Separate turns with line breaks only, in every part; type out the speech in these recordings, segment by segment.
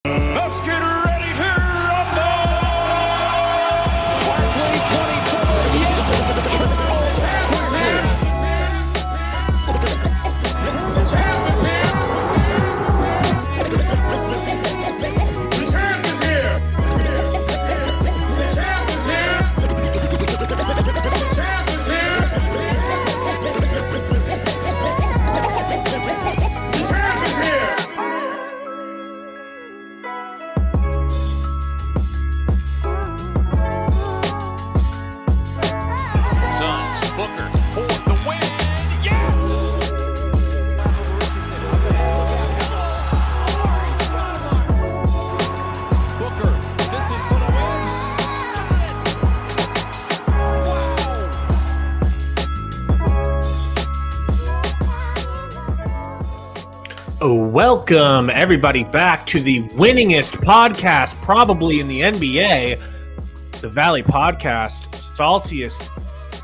Let's get ready to rumble! Barkley, 24. The champ is here. The champ is here. The champ is here. The champ is here. The champ is here. The champ is here.
Suns, Booker for the win. Yeah! Booker, this is for the win.
Welcome, everybody, back to the winningest podcast probably in the NBA, the Valley Podcast. Saltiest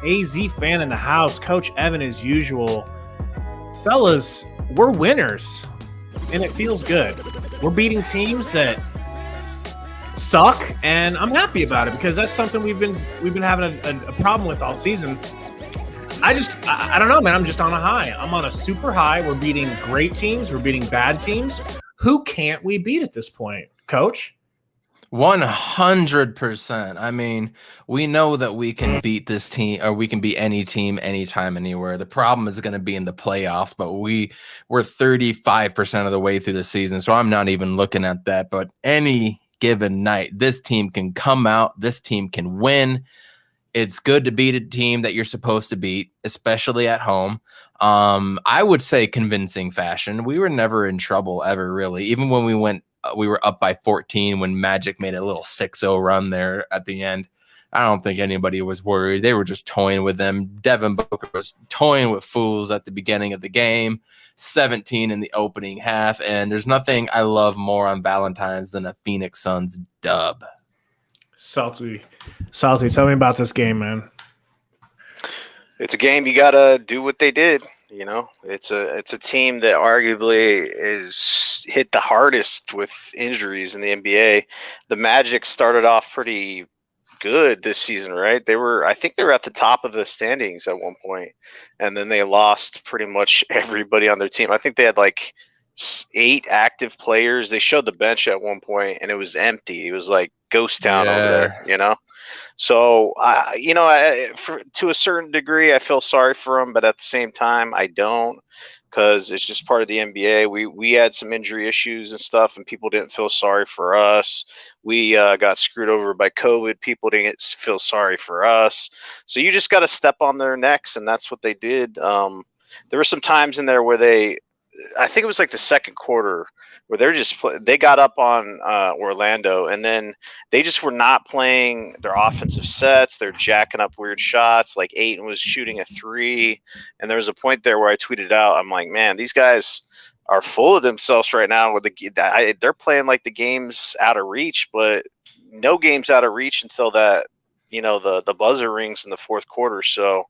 AZ fan in the house, Coach Evan as usual. Fellas, we're winners, and it feels good. We're beating teams that suck, and I'm happy about it because that's something we've been having a problem with all season. I don't know, man. I'm just on a high. I'm on a super high. We're beating great teams. We're beating bad teams. Who can't we beat at this point, Coach?
100%. I mean, we know that we can beat this team, or we can beat any team, anytime, anywhere. The problem is going to be in the playoffs, but we're 35% of the way through the season, so I'm not even looking at that. But any given night, this team can come out. This team can win. It's good to beat a team that you're supposed to beat, especially at home. I would say convincing fashion. We were never in trouble ever, really. Even when we were up by 14 when Magic made a little 6-0 run there at the end. I don't think anybody was worried. They were just toying with them. Devin Booker was toying with fools at the beginning of the game, 17 in the opening half, and there's nothing I love more on Valentine's than a Phoenix Suns dub.
Salty, tell me about this game, man.
It's a game you gotta do what they did. You know, it's a team that arguably is hit the hardest with injuries in the NBA. The Magic started off pretty good this season, right? I think they were at the top of the standings at one point, and then they lost pretty much everybody on their team. I think they had like 8 active players. They showed the bench at one point, and it was empty. It was like ghost town over there, you know? So, to a certain degree, I feel sorry for them, but at the same time, I don't, because it's just part of the NBA. We had some injury issues and stuff, and people didn't feel sorry for us. We got screwed over by COVID. People didn't feel sorry for us. So you just got to step on their necks, and that's what they did. There were some times in there where I think it was like the second quarter where they got up on Orlando, and then they just were not playing their offensive sets. They're jacking up weird shots. Like Ayton was shooting a 3, and there was a point there where I tweeted out, I'm like, man, these guys are full of themselves right now. They're playing like the game's out of reach, but no game's out of reach until that, the buzzer rings in the fourth quarter. So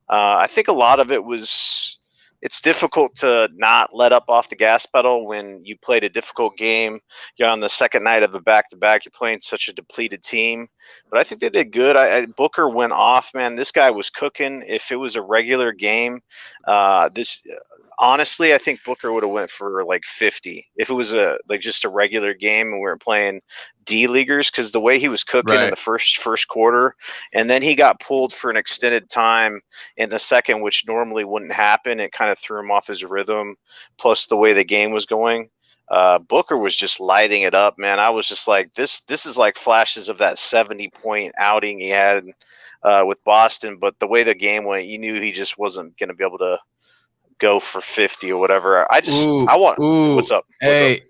I think a lot of it was. It's difficult to not let up off the gas pedal when you played a difficult game. You're on the second night of a back-to-back. You're playing such a depleted team. But I think they did good. Booker went off, man. This guy was cooking. If it was a regular game, honestly, I think Booker would have went for like 50 if it was just a regular game and we were playing D-leaguers, because the way he was cooking in the first quarter, and then he got pulled for an extended time in the second, which normally wouldn't happen. It kind of threw him off his rhythm, plus the way the game was going. Booker was just lighting it up, man. I was just like, this is like flashes of that 70-point outing he had with Boston, but the way the game went, you knew he just wasn't going to be able to go for 50 or whatever. What's up?
Hey,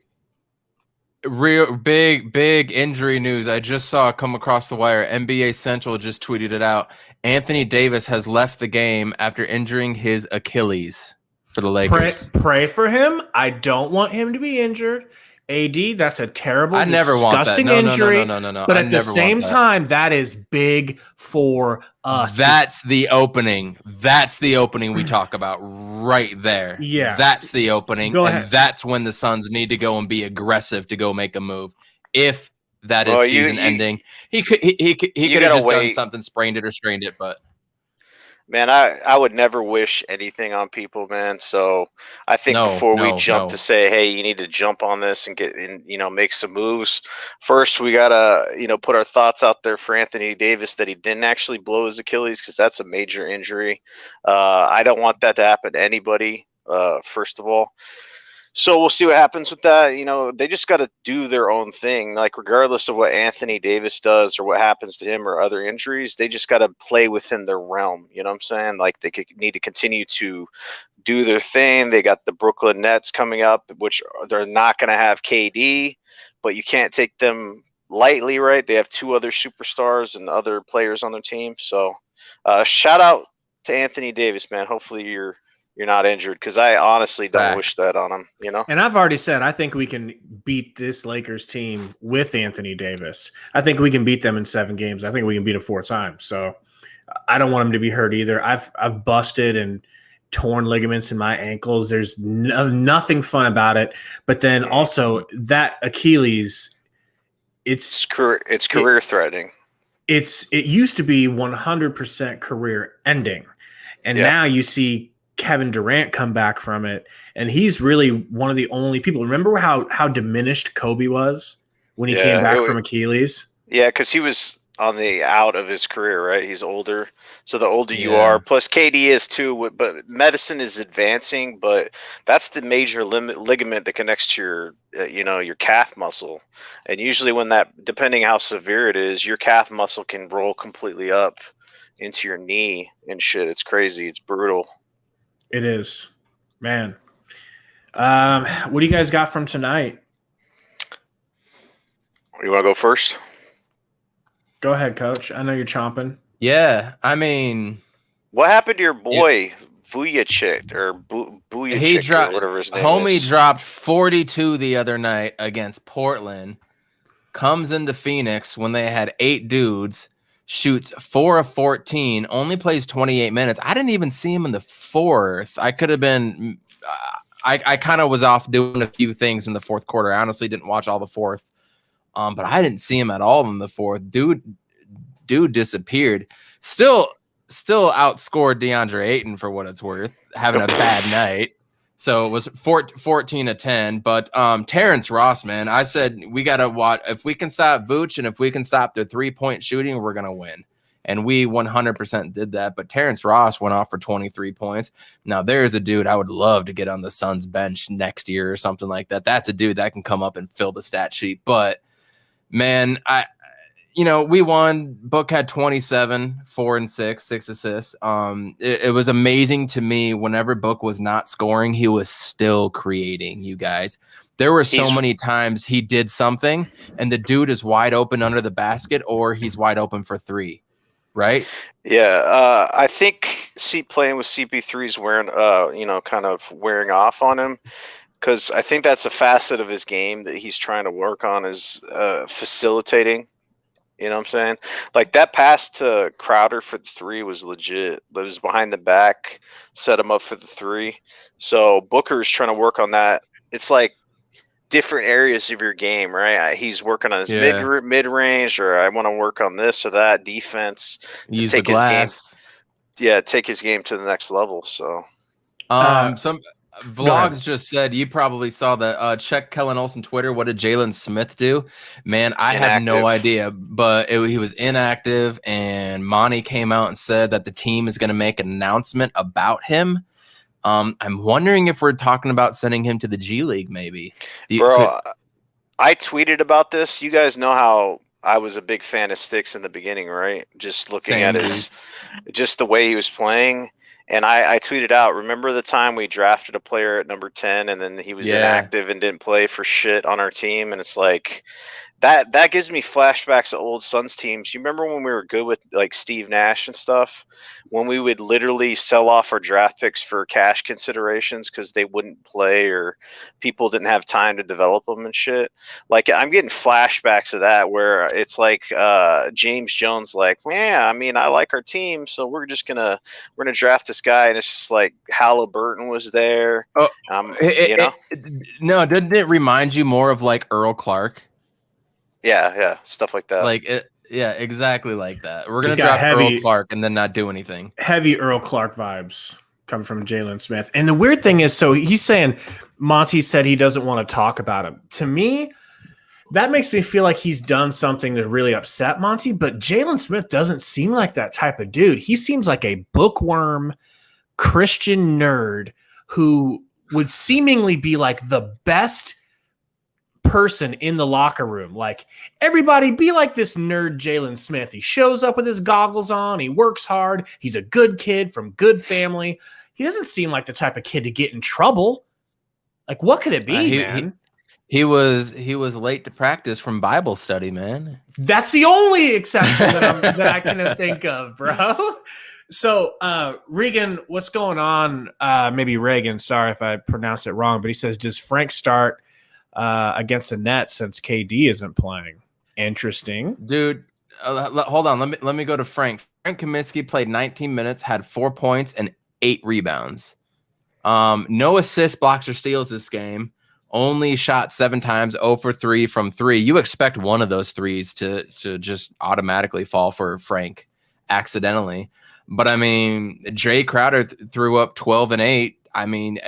real big injury news. I just saw it come across the wire. NBA Central just tweeted it out. Anthony Davis has left the game after injuring his Achilles for the Lakers.
Pray for him. I don't want him to be injured. AD, that's a terrible,
I never want that.
disgusting
No.
injury. But
I
at the
never want
same
that.
time, that is big for us.
That's the opening. That's the opening we talk about right there.
Yeah.
That's the opening.
Go
and
ahead.
That's when the Suns need to go and be aggressive to go make a move. If that is
Well,
season ending, he could have
gotta
just done
wait.
something, sprained it or strained it, but
Man, I would never wish anything on people, man. So I think before we jump to say, hey, you need to jump on this and get in, make some moves. First, we gotta, put our thoughts out there for Anthony Davis that he didn't actually blow his Achilles, because that's a major injury. I don't want that to happen to anybody. First of all. So we'll see what happens with that. They just got to do their own thing. Like, regardless of what Anthony Davis does or what happens to him or other injuries, they just got to play within their realm. You know what I'm saying? Like, they need to continue to do their thing. They got the Brooklyn Nets coming up, which they're not going to have KD, but you can't take them lightly, right? They have two other superstars and other players on their team. So shout out to Anthony Davis, man. Hopefully you're not injured, because I honestly don't wish that on him,
And I've already said I think we can beat this Lakers team with Anthony Davis. I think we can beat them in 7 games. I think we can beat them 4 times. So I don't want him to be hurt either. I've busted and torn ligaments in my ankles. There's nothing fun about it. But then also that Achilles, it's
career threatening.
It used to be 100% career ending, and now you see Kevin Durant come back from it, and he's really one of the only people. Remember how diminished Kobe was when he came back from Achilles?
Yeah, because he was on the out of his career, right? He's older, so the older you are, plus KD is too. But medicine is advancing, but that's the major ligament that connects to your calf muscle, and usually when that, depending how severe it is, your calf muscle can roll completely up into your knee and shit. It's crazy. It's brutal.
It is, man. What do you guys got from tonight?
You want to go first?
Go ahead, Coach. I know you're chomping.
Yeah, I mean,
what happened to your boy Vujicic or Vujicic or whatever his name is?
Homie dropped 42 the other night against Portland. Comes into Phoenix when they had 8 dudes. Shoots 4 of 14, only plays 28 minutes. I didn't even see him in the 4th. I could have been I kind of was off doing a few things in the 4th quarter. I honestly didn't watch all the 4th. But I didn't see him at all in the 4th. Dude disappeared. Still outscored DeAndre Ayton for what it's worth, having a bad night. So it was 14 to 10. But Terrence Ross, man, I said we got to watch. If we can stop Vooch and if we can stop their 3-point shooting, we're going to win. And we 100% did that. But Terrence Ross went off for 23 points. Now, there's a dude I would love to get on the Suns bench next year or something like that. That's a dude that can come up and fill the stat sheet. But, man, we won. Book had 27, 4 and 6 assists. It was amazing to me. Whenever Book was not scoring, he was still creating. You guys, there were so many times he did something, and the dude is wide open under the basket, or he's wide open for 3. Right?
Yeah, I think playing with CP3 is wearing, kind of wearing off on him. Because I think that's a facet of his game that he's trying to work on, is facilitating. You know what I'm saying? Like, that pass to Crowder for the 3 was legit. It was behind the back, set him up for the 3. So Booker's trying to work on that. It's like different areas of your game, right? He's working on his mid range, or I want to work on this or that defense to
use
take
the glass.
his game. Yeah, take his game to the next level. So,
some Vlogs just said, you probably saw the check Kellen Olson Twitter. What did Jalen Smith do? Man, I had no idea, but he was inactive, and Monty came out and said that the team is going to make an announcement about him. I'm wondering if we're talking about sending him to the G League, maybe.
I tweeted about this. You guys know how I was a big fan of Sticks in the beginning, right? Just looking at just the way he was playing. And I tweeted out, remember the time we drafted a player at number 10 and then he was inactive and didn't play for shit on our team? And it's like, That gives me flashbacks to old Suns teams. You remember when we were good with like Steve Nash and stuff, when we would literally sell off our draft picks for cash considerations because they wouldn't play or people didn't have time to develop them and shit. Like I'm getting flashbacks of that where it's like James Jones, like, yeah, I mean, I like our team, so we're gonna draft this guy, and it's just like Halliburton was there.
Oh,
you know,
no, didn't it remind you more of like Earl Clark?
yeah, stuff like that.
Like it, yeah, exactly like that. We're gonna
He's got
draft Earl Clark and then not do anything.
Heavy Earl Clark vibes coming from Jalen Smith. And the weird thing is, so he's saying Monty said he doesn't want to talk about him. To me, that makes me feel like he's done something that really upset Monty. But Jalen Smith doesn't seem like that type of dude. He seems like a bookworm Christian nerd who would seemingly be like the best person in the locker room. Like, everybody be like this nerd Jalen Smith. He shows up with his goggles on. He works hard. He's a good kid from good family. He doesn't seem like the type of kid to get in trouble. Like, what could it be, man?
He was late to practice from Bible study, man.
That's the only exception that I can think of, bro. So, Regan, what's going on? Maybe Reagan. Sorry if I pronounced it wrong, but he says, does Frank start against the Nets since KD isn't playing? Interesting,
dude. Hold on. Let me go to Frank. Frank Kaminsky played 19 minutes, had 4 points and 8 rebounds. No assists, blocks, or steals this game. Only shot 7 times, 0 for 3 from 3. You expect one of those threes to just automatically fall for Frank accidentally. But I mean, Jay Crowder threw up 12 and 8. I mean,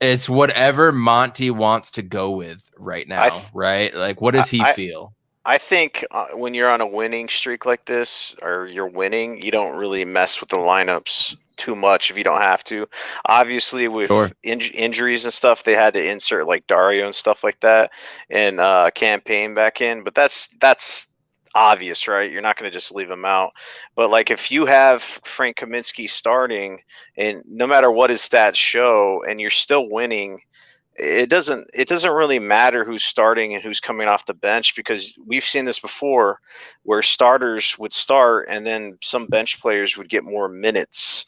it's whatever Monty wants to go with right now, right? Like, what does he feel?
I think when you're on a winning streak like this, or you're winning, you don't really mess with the lineups too much if you don't have to. Obviously, with injuries and stuff, they had to insert like Dario and stuff like that and campaign back in. But that's obvious, right? You're not going to just leave him out. But like, if you have Frank Kaminsky starting, and no matter what his stats show, and you're still winning, it doesn't really matter who's starting and who's coming off the bench, because we've seen this before where starters would start and then some bench players would get more minutes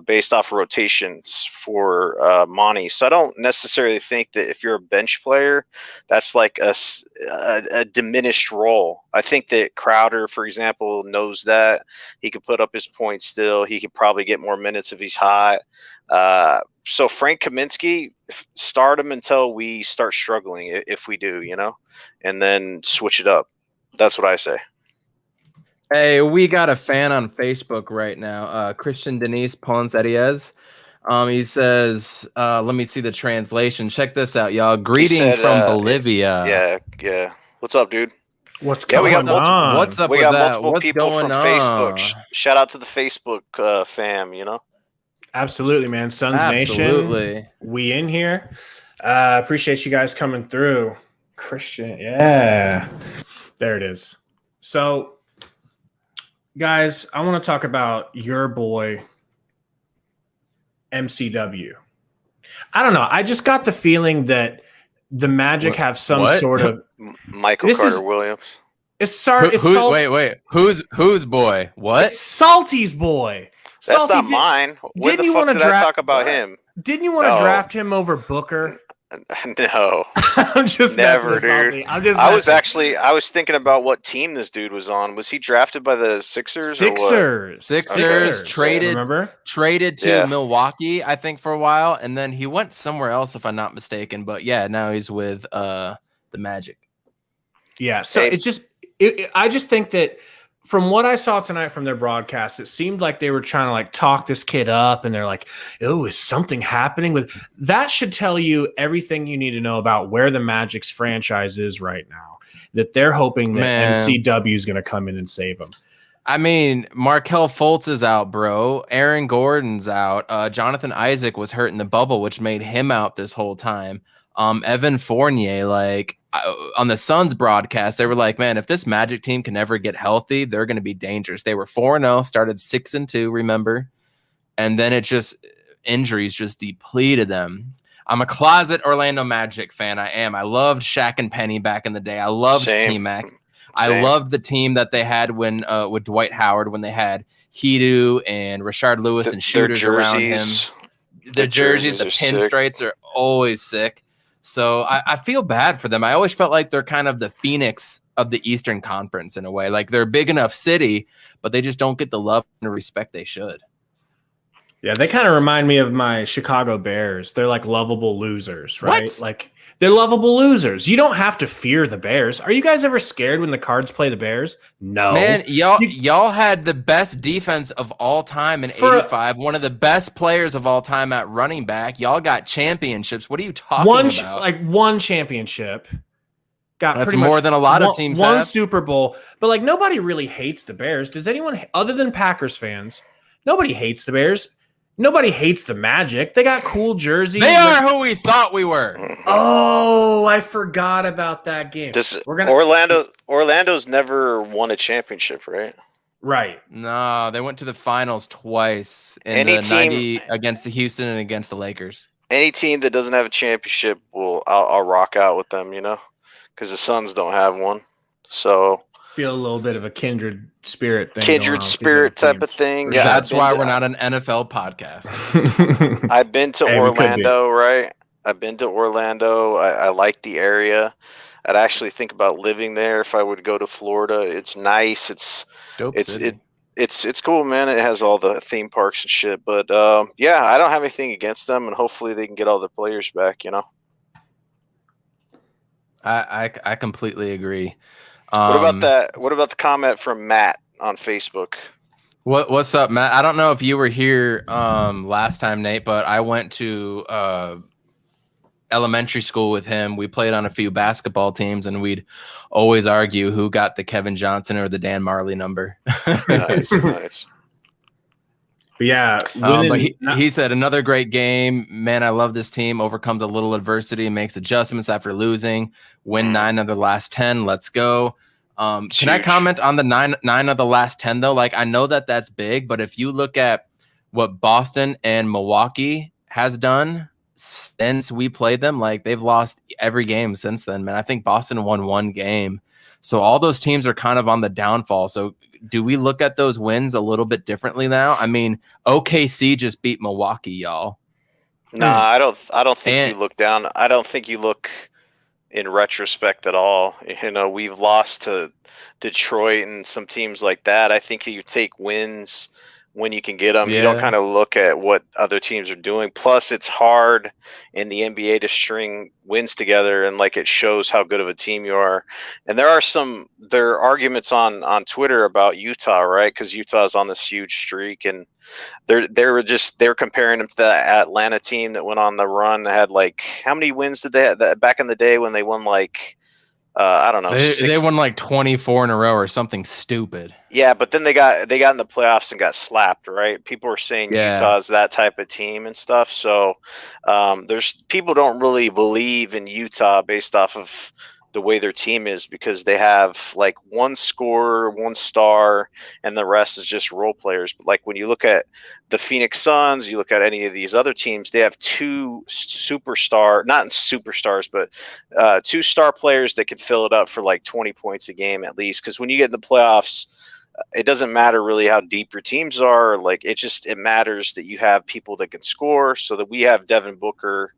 based off rotations for Monty. So I don't necessarily think that if you're a bench player, that's like a diminished role. I think that Crowder, for example, knows that he could put up his points still. He could probably get more minutes if he's hot. So Frank Kaminsky, start him until we start struggling, if we do, and then switch it up. That's what I say.
Hey, we got a fan on Facebook right now, Christian Denise Ponzerias. He says, let me see the translation. Check this out, y'all. Greetings from Bolivia.
Yeah. What's up, dude?
What's going on?
What's up
we
with
got
that?
multiple
What's
people
going
from
on?
Facebook. Shout out to the Facebook fam,
Absolutely, man. Suns Nation. We in here. Appreciate you guys coming through. Christian. Yeah. There it is. So, guys, I want to talk about your boy, MCW. I don't know. I just got the feeling that the Magic have some sort of
Michael Carter Williams.
It's sorry.
Wait. Who's boy? What?
It's Salty's boy.
That's
Salty,
not mine. When the fuck did I talk about him?
Didn't you want to draft him over Booker?
No.
I'm just
never, dude. I was thinking about what team this dude was on. Was he drafted by the Sixers?
Sixers traded.
Remember?
Traded to Milwaukee, I think, for a while, and then he went somewhere else, if I'm not mistaken. But yeah, now he's with the Magic.
Yeah. So I just think that from what I saw tonight from their broadcast, it seemed like they were trying to like talk this kid up, and they're like, "Oh, is something happening with?" That should tell you everything you need to know about where the Magic's franchise is right now. That they're hoping that MCW is going to come in and save them.
I mean, Markelle Fultz is out, bro. Aaron Gordon's out. Jonathan Isaac was hurt in the bubble, which made him out this whole time. Evan Fournier, like on the Suns broadcast, they were like, man, if this Magic team can ever get healthy, they're going to be dangerous. They were 4-0, started 6-2, remember? And then injuries just depleted them. I'm a closet Orlando Magic fan. I am. I loved Shaq and Penny back in the day. I loved
Same.
T-Mac. I
Same.
loved the team that they had when with Dwight Howard, when they had Hedo and Rashard Lewis and shooters around him. The jerseys, the pinstripes are always sick. So I feel bad for them. I always felt like they're kind of the Phoenix of the Eastern Conference in a way. Like they're a big enough city, but they just don't get the love and respect they should.
Yeah, they kind of remind me of my Chicago Bears. They're like lovable losers, right?
What?
Like they're lovable losers. You don't have to fear the Bears. Are you guys ever scared when the Cards play the Bears? No.
Man, y'all had the best defense of all time in 85, one of the best players of all time at running back. Y'all got championships. What are you talking about?
One championship. Got
That's
pretty
more
much
than a lot of teams
one
have.
Super Bowl. But like nobody really hates the Bears. Does anyone other than Packers fans? Nobody hates the Bears. Nobody hates the Magic. They got cool jerseys.
They are who we thought we were.
Oh, I forgot about that game.
Orlando's never won a championship, right?
Right.
No, they went to the finals twice in the 90 against the Houston and against the Lakers.
Any team that doesn't have a championship, I'll rock out with them, because the Suns don't have one. So
feel a little bit of a kindred spirit thing.
Kindred spirit type of thing.
Yeah, that's why we're not an NFL podcast.
I've been to Orlando, right? I've been to Orlando. I like the area. I'd actually think about living there if I would go to Florida. It's nice. It's cool, man. It has all the theme parks and shit. But yeah, I don't have anything against them, and hopefully they can get all the players back.
I completely agree.
What about that? What about the comment from Matt on Facebook?
What's up, Matt? I don't know if you were here last time, Nate, but I went to elementary school with him. We played on a few basketball teams, and we'd always argue who got the Kevin Johnson or the Dan Marley number.
Nice.
But yeah,
but he said another great game. Man, I love this team. Overcomes a little adversity and makes adjustments after losing. Win 9 of the last 10. Let's go. Can I comment on the 9 of the last 10 though? Like I know that's big, but if you look at what Boston and Milwaukee has done since we played them, like they've lost every game since then, man. I think Boston won 1 game. So all those teams are kind of on the downfall. So do we look at those wins a little bit differently now? I mean, OKC just beat Milwaukee, y'all.
No, I don't think you look down. I don't think you look in retrospect at all. We've lost to Detroit and some teams like that. I think you take wins when you can get them.
Yeah.
You don't kind of look at what other teams are doing. Plus, it's hard in the NBA to string wins together, and like it shows how good of a team you are. And there are arguments on Twitter about Utah, right? Because Utah's on this huge streak, and they're comparing them to the Atlanta team that went on the run. They had like how many wins did they have back in the day when they won like I don't know.
They won like 24 in a row or something stupid.
Yeah, but then they got in the playoffs and got slapped, right? People were saying Utah's that type of team and stuff. So there's people don't really believe in Utah based off of the way their team is, because they have like one scorer, one star, and the rest is just role players. But like when you look at the Phoenix Suns, you look at any of these other teams, they have 2 not superstars, but 2 star players that can fill it up for like 20 points a game at least. Because when you get in the playoffs, it doesn't matter really how deep your teams are. Like it matters that you have people that can score. So that we have Devin Booker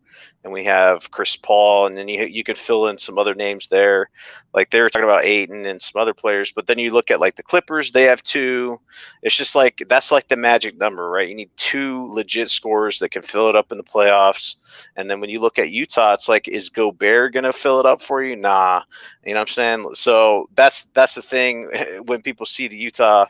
and we have Chris Paul, and then you can fill in some other names there. Like they were talking about Ayton and some other players, but then you look at like the Clippers, they have 2. It's just like that's like the magic number, right? You need 2 legit scorers that can fill it up in the playoffs. And then when you look at Utah, it's like, is Gobert gonna fill it up for you? Nah, you know what I'm saying? So that's the thing when people see the Utah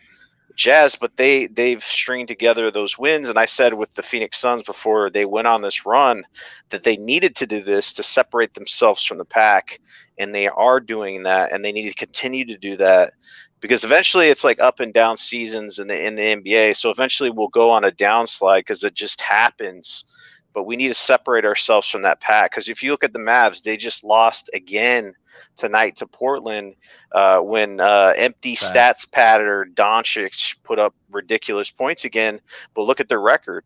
Jazz, but they've stringed together those wins. And I said with the Phoenix Suns before they went on this run that they needed to do this to separate themselves from the pack, and they are doing that, and they need to continue to do that, because eventually it's like up and down seasons in the NBA. So eventually we'll go on a downslide because it just happens. But we need to separate ourselves from that pack, because if you look at the Mavs, they just lost again tonight to Portland when empty stats patter Doncic put up ridiculous points again. But look at their record,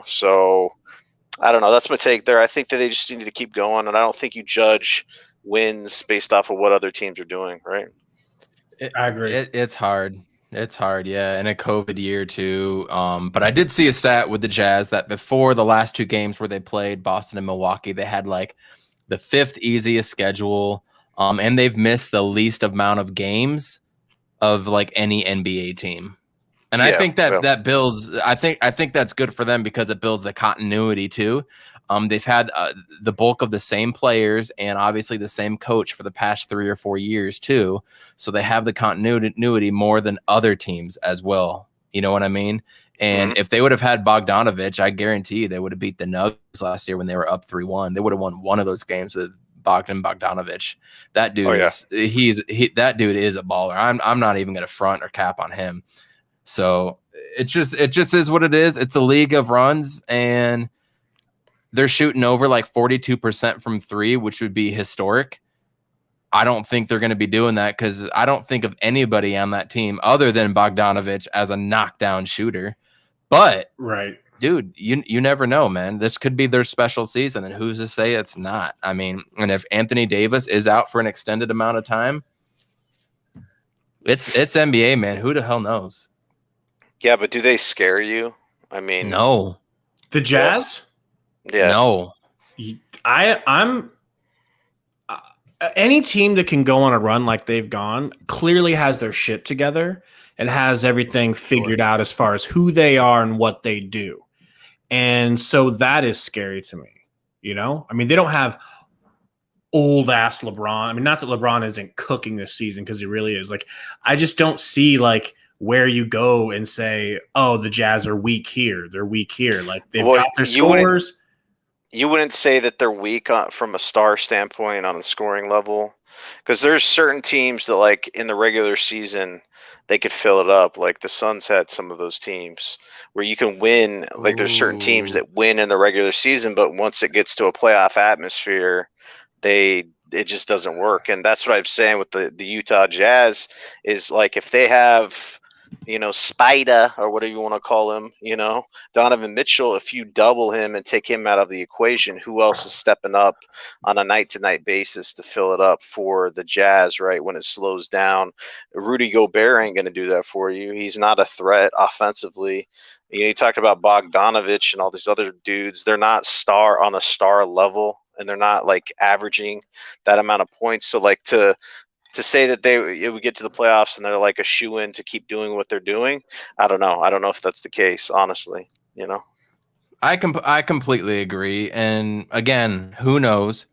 So I don't know. That's my take there. I think that they just need to keep going, and I don't think you judge wins based off of what other teams are doing, right?
I agree.
It's hard. It's hard, yeah. In a COVID year too. But I did see a stat with the Jazz that before the last two games where they played Boston and Milwaukee, they had like the 5th easiest schedule. And they've missed the least amount of games of like any NBA team. And I think that builds. I think that's good for them because it builds the continuity too. They've had the bulk of the same players and obviously the same coach for the past 3 or 4 years too. So they have the continuity more than other teams as well. You know what I mean? And if they would have had Bogdanovich, I guarantee you they would have beat the Nuggets last year when they were up 3-1. They would have won one of those games with Bogdanovich. That dude that dude is a baller. I'm not even going to front or cap on him. So it just is what it is. It's a league of runs, and they're shooting over like 42% from 3, which would be historic. I don't think they're going to be doing that because I don't think of anybody on that team other than Bogdanovich as a knockdown shooter. But
right,
dude, you never know, man. This could be their special season, and who's to say it's not? I mean, and if Anthony Davis is out for an extended amount of time, it's NBA, man. Who the hell knows?
Yeah, but do they scare you? I mean,
no.
The Jazz?
Yeah.
No.
I'm any team that can go on a run like they've gone clearly has their shit together and has everything figured out as far as who they are and what they do. And so that is scary to me. You know? I mean, they don't have old ass LeBron. I mean, not that LeBron isn't cooking this season because he really is. Like, I just don't see like where you go and say, oh, the Jazz are weak here. They're weak here. Like they've got their scores.
You wouldn't say that they're weak from a star standpoint on the scoring level, because there's certain teams that like in the regular season they could fill it up. Like the Suns had some of those teams where you can win. Like there's certain teams that win in the regular season, but once it gets to a playoff atmosphere, it just doesn't work. And that's what I'm saying with the Utah Jazz is like if they have, you know, Spider or whatever you want to call him, you know, Donovan Mitchell, if you double him and take him out of the equation, who else is stepping up on a night-to-night basis to fill it up for the Jazz, right, when it slows down? Rudy Gobert ain't going to do that for you. He's not a threat offensively. You know, you talked about Bogdanovich and all these other dudes. They're not on a star level, and they're not, like, averaging that amount of points. So, like, to say that it would get to the playoffs and they're like a shoe-in to keep doing what they're doing, I don't know. I don't know if that's the case, honestly. You know,
I completely agree. And again, who knows?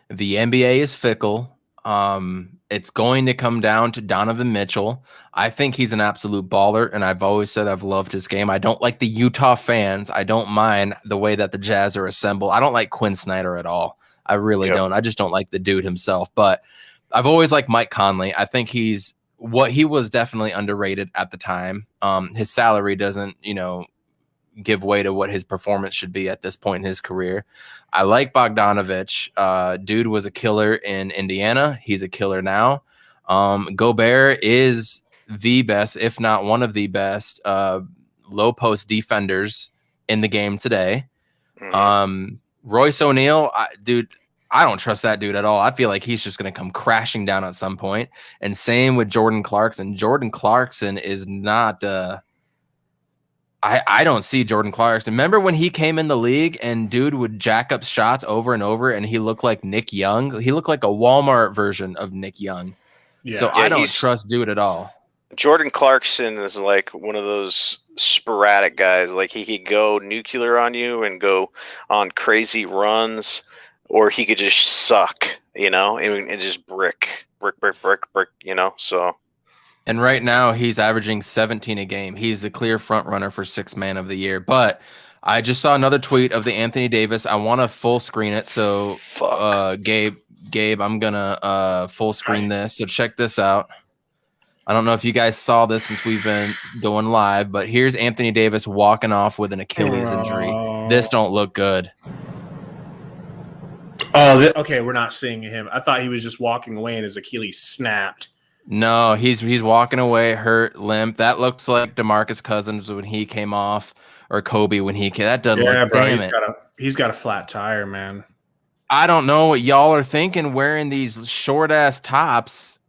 The NBA is fickle. It's going to come down to Donovan Mitchell. I think he's an absolute baller, and I've always said I've loved his game. I don't like the Utah fans. I don't mind the way that the Jazz are assembled. I don't like Quinn Snyder at all. I really don't. I just don't like the dude himself. But I've always liked Mike Conley. I think he was definitely underrated at the time. His salary doesn't, you know, give way to what his performance should be at this point in his career. I like Bogdanovich. Dude was a killer in Indiana. He's a killer now. Gobert is the best, if not one of the best, low post defenders in the game today. Royce O'Neal, dude, I don't trust that dude at all. I feel like he's just going to come crashing down at some point. And same with Jordan Clarkson. Jordan Clarkson is not I don't see Jordan Clarkson. Remember when he came in the league and dude would jack up shots over and over and he looked like Nick Young? He looked like a Walmart version of Nick Young. Yeah. So I don't trust dude at all.
Jordan Clarkson is like one of those sporadic guys. Like he could go nuclear on you and go on crazy runs, or he could just suck, you know, and just brick, you know, so.
And right now he's averaging 17 a game. He's the clear front runner for sixth man of the year. But I just saw another tweet of the Anthony Davis. I want to full screen it. So Gabe, I'm going to full screen this. So check this out. I don't know if you guys saw this since we've been going live, but here's Anthony Davis walking off with an Achilles injury. This don't look good.
Oh, okay. We're not seeing him. I thought he was just walking away and his Achilles snapped.
No, he's walking away, hurt, limp. That looks like DeMarcus Cousins when he came off, or Kobe when he came. That doesn't
Yeah,
look.
bro,
Damn it!
he's got a flat tire, man.
I don't know what y'all are thinking wearing these short ass tops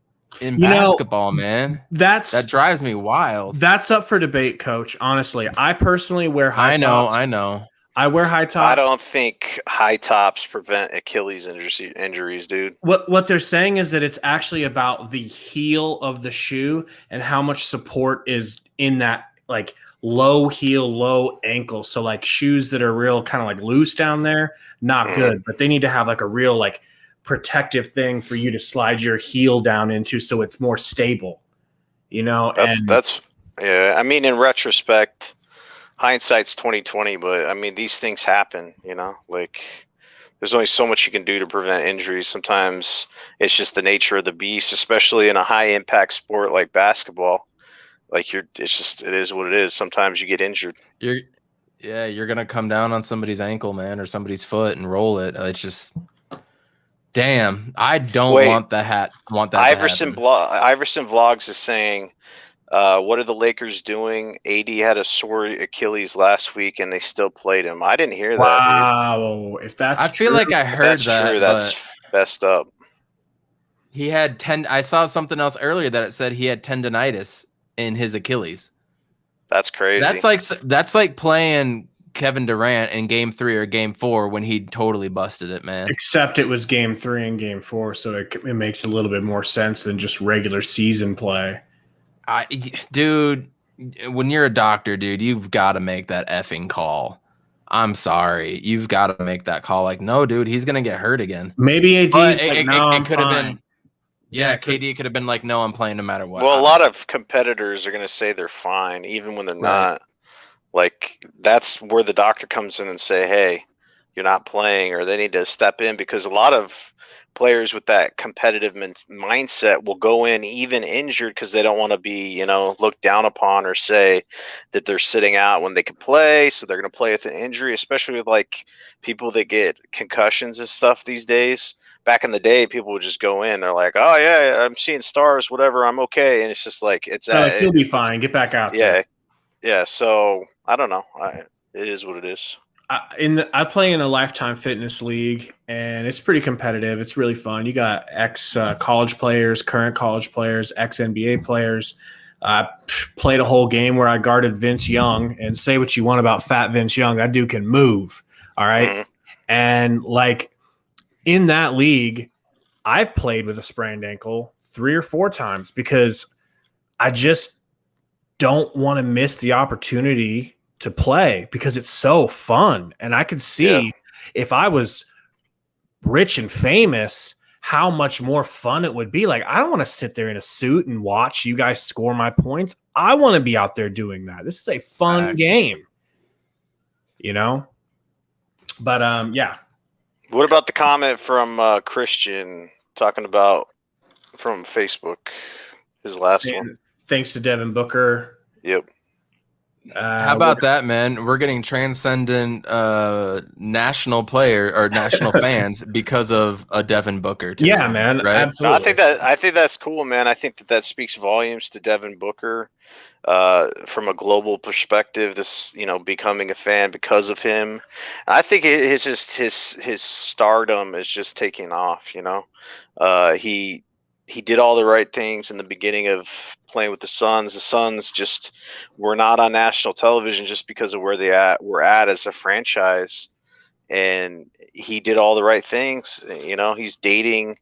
in
You know,
basketball, man.
That
drives me wild.
That's up for debate, Coach. Honestly, I personally wear high tops.
I know.
I wear high tops.
I don't think high tops prevent Achilles injuries, dude.
What they're saying is that it's actually about the heel of the shoe and how much support is in that like low heel, low ankle. So like shoes that are real kind of like loose down there, not good. But they need to have like a real like protective thing for you to slide your heel down into so it's more stable. You know,
that's yeah. I mean, in retrospect, hindsight's 2020, but I mean, these things happen, you know, like there's only so much you can do to prevent injuries. Sometimes it's just the nature of the beast, especially in a high impact sport like basketball. Like it is what it is. Sometimes you get injured.
You're going to come down on somebody's ankle, man, or somebody's foot and roll it. It's just, damn, I don't want that.
Iverson Vlogs is saying, what are the Lakers doing? AD had a sore Achilles last week, and they still played him. I didn't hear that.
Wow, if that's
I feel like I heard that.
That's messed up.
He had I saw something else earlier that it said he had tendonitis in his Achilles.
That's crazy.
That's like playing Kevin Durant in Game 3 or Game 4 when he totally busted it, man.
Except it was Game 3 and Game 4, so it makes a little bit more sense than just regular season play.
Dude, when you're a doctor, dude, you've got to make that effing call. I'm sorry. You've got to make that call. Like, no, dude, he's going to get hurt again.
Maybe AD's
it could have been.
Yeah,
KD could have been like, no, I'm playing no matter what.
Well, a lot of competitors are going to say they're fine, even when they're not. Like, that's where the doctor comes in and say, hey, you're not playing, or they need to step in, because a lot of players with that competitive mindset will go in even injured because they don't want to be, you know, looked down upon or say that they're sitting out when they can play. So they're going to play with an injury, especially with like people that get concussions and stuff these days. Back in the day, people would just go in. They're like, oh, yeah, I'm seeing stars, whatever. I'm okay. And it's just like,
he'll be fine. Get back out there.
Yeah. So I don't know. It is what it is.
I play in a Lifetime Fitness league, and it's pretty competitive. It's really fun. You got ex-college players, current college players, ex-NBA players. I played a whole game where I guarded Vince Young, and say what you want about fat Vince Young. That dude can move, all right? Mm-hmm. And, like, in that league, I've played with a sprained ankle 3 or 4 times because I just don't want to miss the opportunity to play because it's so fun. And I could see if I was rich and famous, how much more fun it would be. Like, I don't want to sit there in a suit and watch you guys score my points. I want to be out there doing that. This is a fun game, you know? But, yeah.
What about the comment from Christian talking about from Facebook, his last one?
Thanks to Devin Booker.
Yep.
How about that, man? We're getting transcendent national player or national fans because of a Devin Booker. Too,
yeah, man,
right?
absolutely.
No, I think that's cool, man. I think that speaks volumes to Devin Booker from a global perspective. This, you know, becoming a fan because of him. I think his stardom is just taking off. You know, he did all the right things in the beginning of playing with the Suns. The Suns just were not on national television just because of where they were at as a franchise. And he did all the right things. You know, he's dating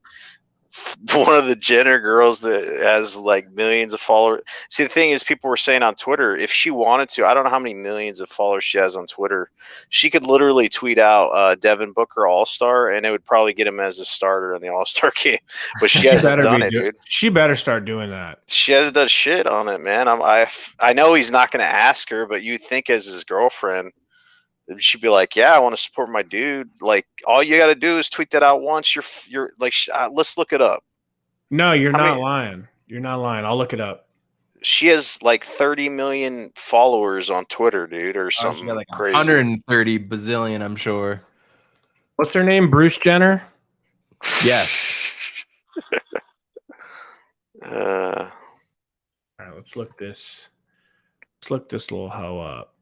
one of the Jenner girls that has like millions of followers. See, the thing is, people were saying on Twitter, if she wanted to, I don't know how many millions of followers she has on Twitter, she could literally tweet out Devin Booker All-Star, and it would probably get him as a starter in the All-Star game. But she hasn't done it, dude.
She better start doing that.
She hasn't done shit on it, man. I know he's not going to ask her, but you'd think as his girlfriend, she'd be like, yeah, I want to support my dude. Like, all you got to do is tweet that out once. You're like, let's look it up.
No, you're not lying. You're not lying. I'll look it up.
She has like 30 million followers on Twitter, dude, or something like crazy.
130 bazillion, I'm sure.
What's her name? Bruce Jenner?
Yes.
Let's look this little hoe up.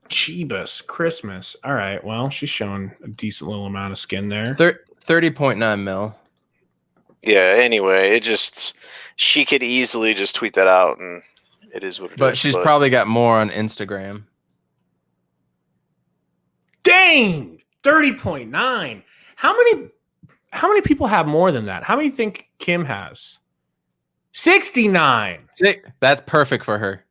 Jeebus, Christmas. All right. Well, she's showing a decent little amount of skin there.
30.9 mil.
Yeah. Anyway, she could easily just tweet that out, and it is what it is.
But she's probably got more on Instagram.
Dang, 30.9. How many people have more than that? How many think Kim has? 69.
That's perfect for her.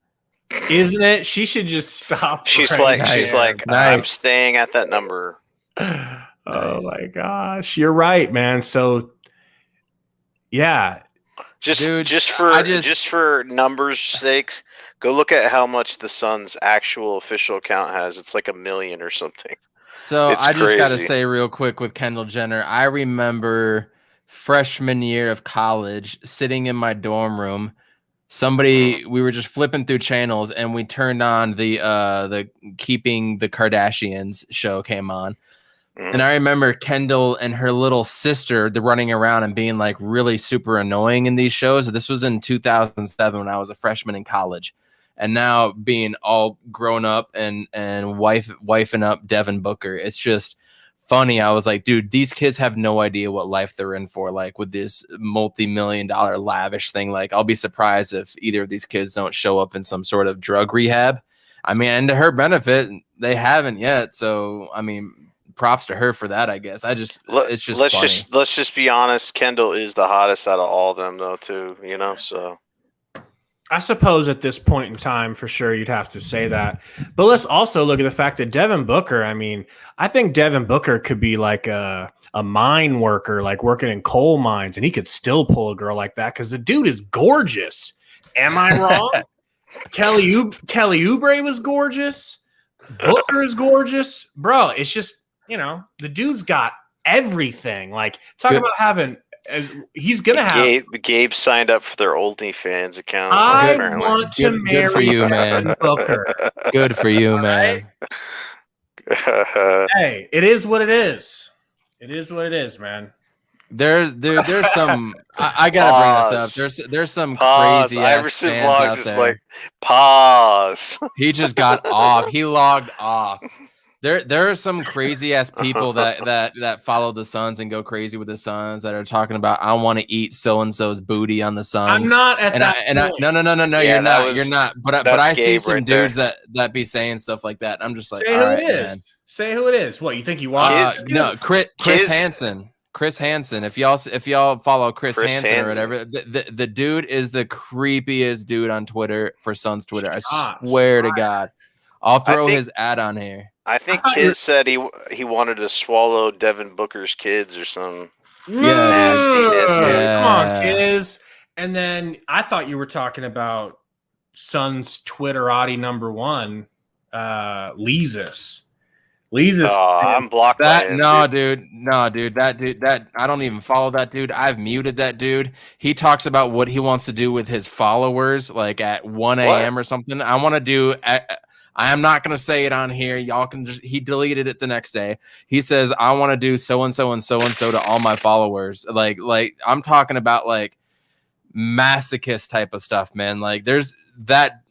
Isn't it? She should just stop.
She's
right
like,
there.
I'm staying at that number.
Oh my gosh, you're right, man. So, yeah,
just for numbers' sakes, go look at how much the Suns' actual official account has. It's like 1 million or something.
So
It's
I just got to
crazy.
say real quick with Kendall Jenner, I remember freshman year of college sitting in my dorm room. We were just flipping through channels and we turned on the Keeping the Kardashians show came on. And I remember Kendall and her little sister, they're running around and being like really super annoying in these shows. This was in 2007 when I was a freshman in college. And now being all grown up and wifing up Devin Booker, it's just funny. I was like, dude, these kids have no idea what life they're in for. Like with this multi-million-dollar lavish thing, like I'll be surprised if either of these kids don't show up in some sort of drug rehab. I mean, and to her benefit, they haven't yet. So, I mean, props to her for that, I guess. It's just funny.
Let's just be honest. Kendall is the hottest out of all of them, though, too. So.
I suppose at this point in time, for sure, you'd have to say that. But let's also look at the fact that Devin Booker, I mean, I think Devin Booker could be like a mine worker, like working in coal mines, and he could still pull a girl like that because the dude is gorgeous. Am I wrong? Kelly Oubre was gorgeous. Booker is gorgeous. Bro, it's just, the dude's got everything. Like, talk about having – he's gonna have.
Gabe signed up for their OnlyFans account.
I
apparently.
want to marry
good for you, man.
Booker.
Good for you, man.
Hey, it is what it is. It is what it is, man.
There's some. I gotta bring this up. There's some crazy
Iverson
fans
Vlogs
out
is
there.
like pause.
He just got off. He logged off. There are some crazy ass people that follow the Suns and go crazy with the Suns that are talking about I want to eat so and so's booty on the Suns.
I'm not at that point.
No.
Yeah,
you're not. But I see some dudes that be saying stuff like that. I'm just like,
say who it is. Man. Say who it is. What you think you want?
No, Chris Hansen. Chris Hansen. If y'all follow Chris Hansen or whatever, the dude is the creepiest dude on Twitter for Suns Twitter. I swear to God. I'll throw his ad on here.
I think Kiz said he wanted to swallow Devin Booker's kids or some nastiness.
Come on, Kiz. And then I thought you were talking about Suns Twitterati number one, Leezus.
I'm blocked by him.
No, dude. That I don't even follow that dude. I've muted that dude. He talks about what he wants to do with his followers, like at 1 a.m. or something. I want to do. I am not going to say it on here. Y'all can just. He deleted it the next day. He says, "I want to do so and so and so and so to all my followers." Like I'm talking about like masochist type of stuff, man. Like there's that.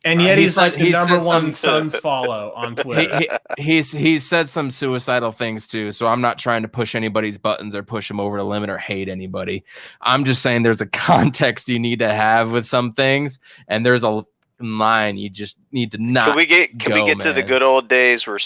And yet he's like the number one Suns follow on Twitter.
He's said some suicidal things too. So I'm not trying to push anybody's buttons or push him over the limit or hate anybody. I'm just saying there's a context you need to have with some things, and there's a line you just need to not.
Can we get to the good old days where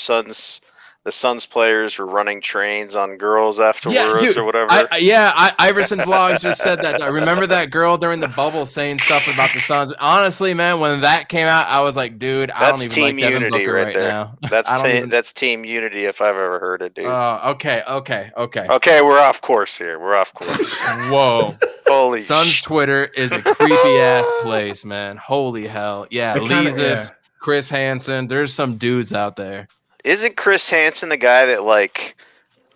the Suns players were running trains on girls afterwards or whatever?
Iverson Vlogs just said that. I remember that girl during the bubble saying stuff about the Suns. Honestly, man, when that came out, I was like, dude, I don't even like Devin Booker right now.
That's team unity if I've ever heard it, dude.
Okay.
Okay, we're off course here.
Whoa.
Holy
Suns Twitter is a creepy ass place, man. Holy hell. Yeah, Leezus, Chris Hansen. There's some dudes out there.
Isn't Chris Hansen the guy that like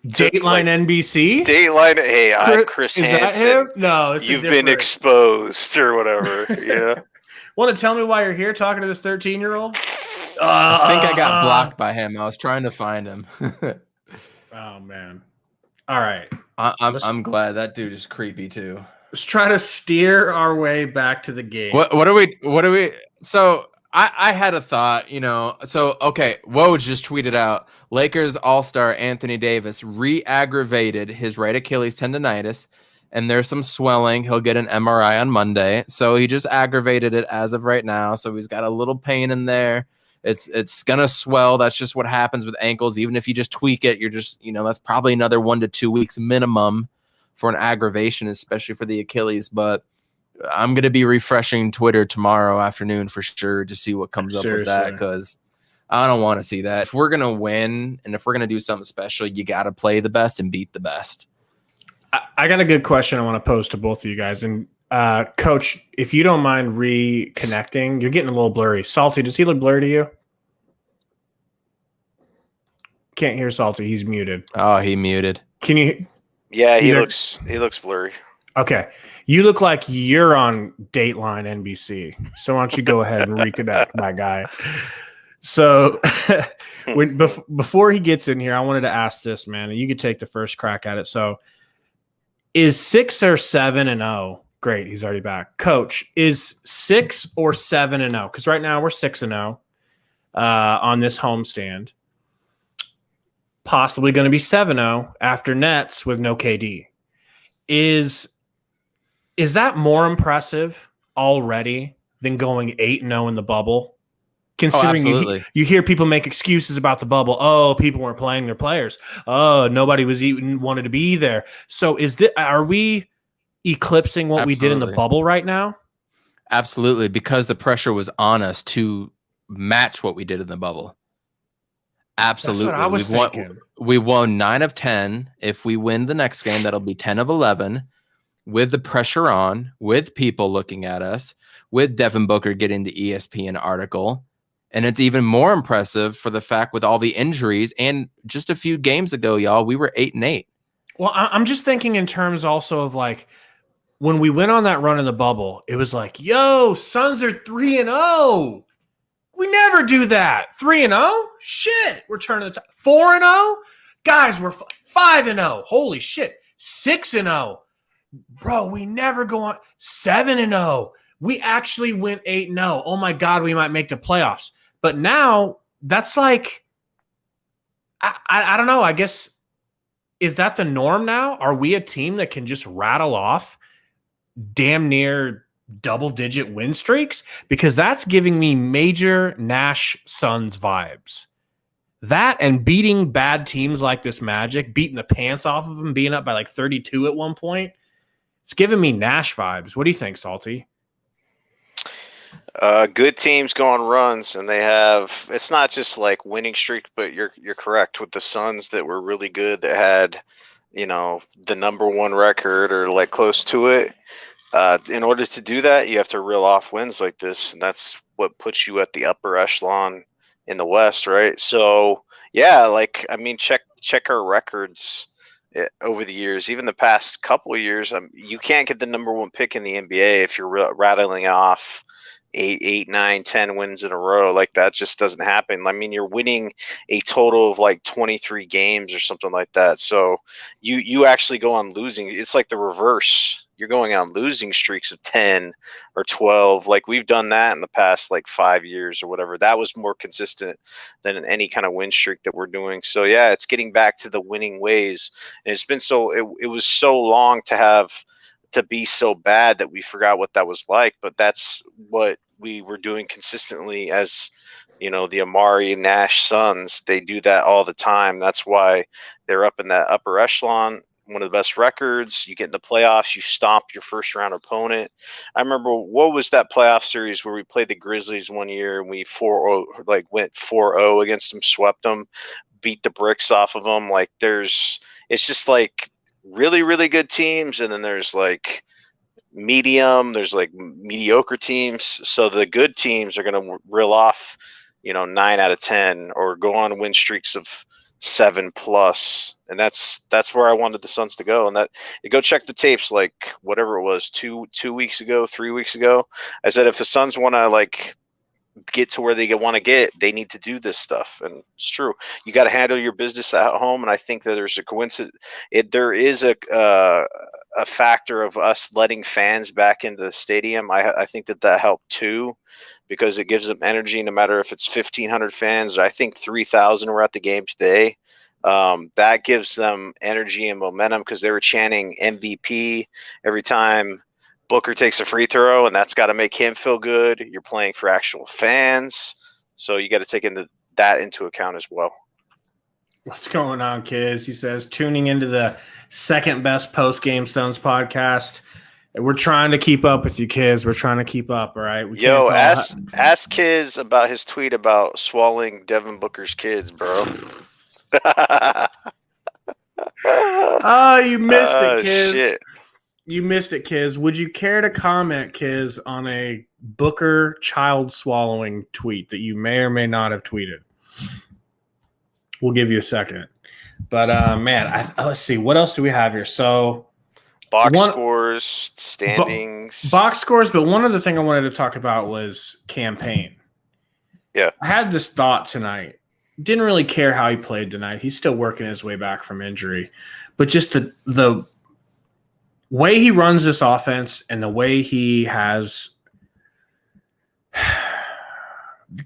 Dateline NBC?
Dateline. Hey, I'm Chris Hansen.
Is that him? No,
you've been exposed or whatever. Yeah.
Want to tell me why you're here talking to this 13-year-old?
I think I got blocked by him. I was trying to find him.
Oh man. All right.
I'm glad. That dude is creepy too.
Let's try to steer our way back to the game.
What are we? So I had a thought, So okay, Woj just tweeted out Lakers All-Star Anthony Davis re-aggravated his right Achilles tendonitis, and there's some swelling. He'll get an MRI on Monday. So he just aggravated it as of right now. So he's got a little pain in there. It's gonna swell. That's just what happens with ankles. Even if you just tweak it, you're just, that's probably another 1 to 2 weeks minimum for an aggravation, especially for the Achilles. But I'm going to be refreshing Twitter tomorrow afternoon for sure to see what comes up with that, because I don't want to see that. If we're going to win and if we're going to do something special, you got to play the best and beat the best.
I got a good question I want to pose to both of you guys. And Coach, if you don't mind reconnecting, you're getting a little blurry. Salty, does he look blurry to you? Can't hear Salty. He's muted.
Oh, he muted.
Can you?
Yeah, he looks blurry.
Okay. You look like you're on Dateline NBC. So why don't you go ahead and reconnect, my guy? So before he gets in here, I wanted to ask this, man, and you could take the first crack at it. So is 6 or 7-0? Great, he's already back. Coach, is 6 or 7-0? Because right now we're 6-0 on this homestand. Possibly going to be 7-0 after Nets with no KD. Is that more impressive already than going 8-0 in the bubble? Considering you hear people make excuses about the bubble. Oh, people weren't playing their players. Oh, nobody was even wanted to be there. So are we eclipsing what we did in the bubble right now?
Absolutely, because the pressure was on us to match what we did in the bubble. Absolutely.
That's what I was thinking.
We won 9 of 10. If we win the next game, that'll be 10 of 11. With the pressure on, with people looking at us, with Devin Booker getting the ESPN article. And it's even more impressive for the fact with all the injuries. And just a few games ago, y'all, we were 8-8.
Well, I'm just thinking in terms also of like when we went on that run in the bubble, it was like, yo, Suns are 3-0. We never do that. 3-0? Shit. We're turning the top. 4-0? Guys, we're 5-0. Holy shit. 6-0. Bro, we never go on. 7-0. We actually went 8-0. Oh my God, we might make the playoffs. But now that's like, I don't know. I guess, is that the norm now? Are we a team that can just rattle off damn near double-digit win streaks? Because that's giving me major Nash Suns vibes. That and beating bad teams like this Magic, beating the pants off of them, being up by like 32 at one point. It's giving me Nash vibes. What do you think, Salty?
Good teams go on runs, and they have. It's not just like winning streak, but you're correct with the Suns that were really good, that had, the number 1 record or like close to it. In order to do that, you have to reel off wins like this, and that's what puts you at the upper echelon in the West, right? So, yeah, check our records over the years, even the past couple of years. You can't get the number 1 pick in the NBA if you're rattling off 8, 9, 10 wins in a row. Like, that just doesn't happen. I mean, you're winning a total of like 23 games or something like that. So you actually go on losing. It's like the reverse. You're going on losing streaks of 10 or 12. Like, we've done that in the past like 5 years or whatever. That was more consistent than any kind of win streak that we're doing. So yeah, it's getting back to the winning ways. And it's been it was so long to be so bad that we forgot what that was like. But that's what we were doing consistently as, the Amari Nash Suns. They do that all the time. That's why they're up in that upper echelon. One of the best records. You get in the playoffs, you stomp your first round opponent. I remember, what was that playoff series where we played the Grizzlies one year and we went 4-0 against them, swept them, beat the bricks off of them. Like, it's just like really, really good teams, and then there's like there's like mediocre teams. So the good teams are going to reel off, 9 out of 10 or go on win streaks of 7+, and that's where I wanted the Suns to go. And that, you go check the tapes, like whatever it was, 2 weeks ago, 3 weeks ago, I said if the Suns want to like get to where they want to get, they need to do this stuff. And it's true. You got to handle your business at home. And I think that there's a coincidence. There is a factor of us letting fans back into the stadium. I think that helped too, because it gives them energy, no matter if it's 1,500 fans. Or I think 3,000 were at the game today. That gives them energy and momentum, because they were chanting MVP every time Booker takes a free throw, and that's got to make him feel good. You're playing for actual fans, so you got to take that into account as well.
What's going on, kids? He says, tuning into the second best post-game Suns podcast. We're trying to keep up with you, kids. We're trying to keep up, all right?
Yo, ask Kiz about his tweet about swallowing Devin Booker's kids, bro.
Oh, you missed it, Kiz.
Shit.
You missed it, Kiz. Would you care to comment, Kiz, on a Booker child swallowing tweet that you may or may not have tweeted? We'll give you a second. But, man, let's see. What else do we have here? So,
box scores, standings.
Box scores, but one other thing I wanted to talk about was campaign.
Yeah.
I had this thought tonight. Didn't really care how he played tonight. He's still working his way back from injury. But just the way he runs this offense and the way he has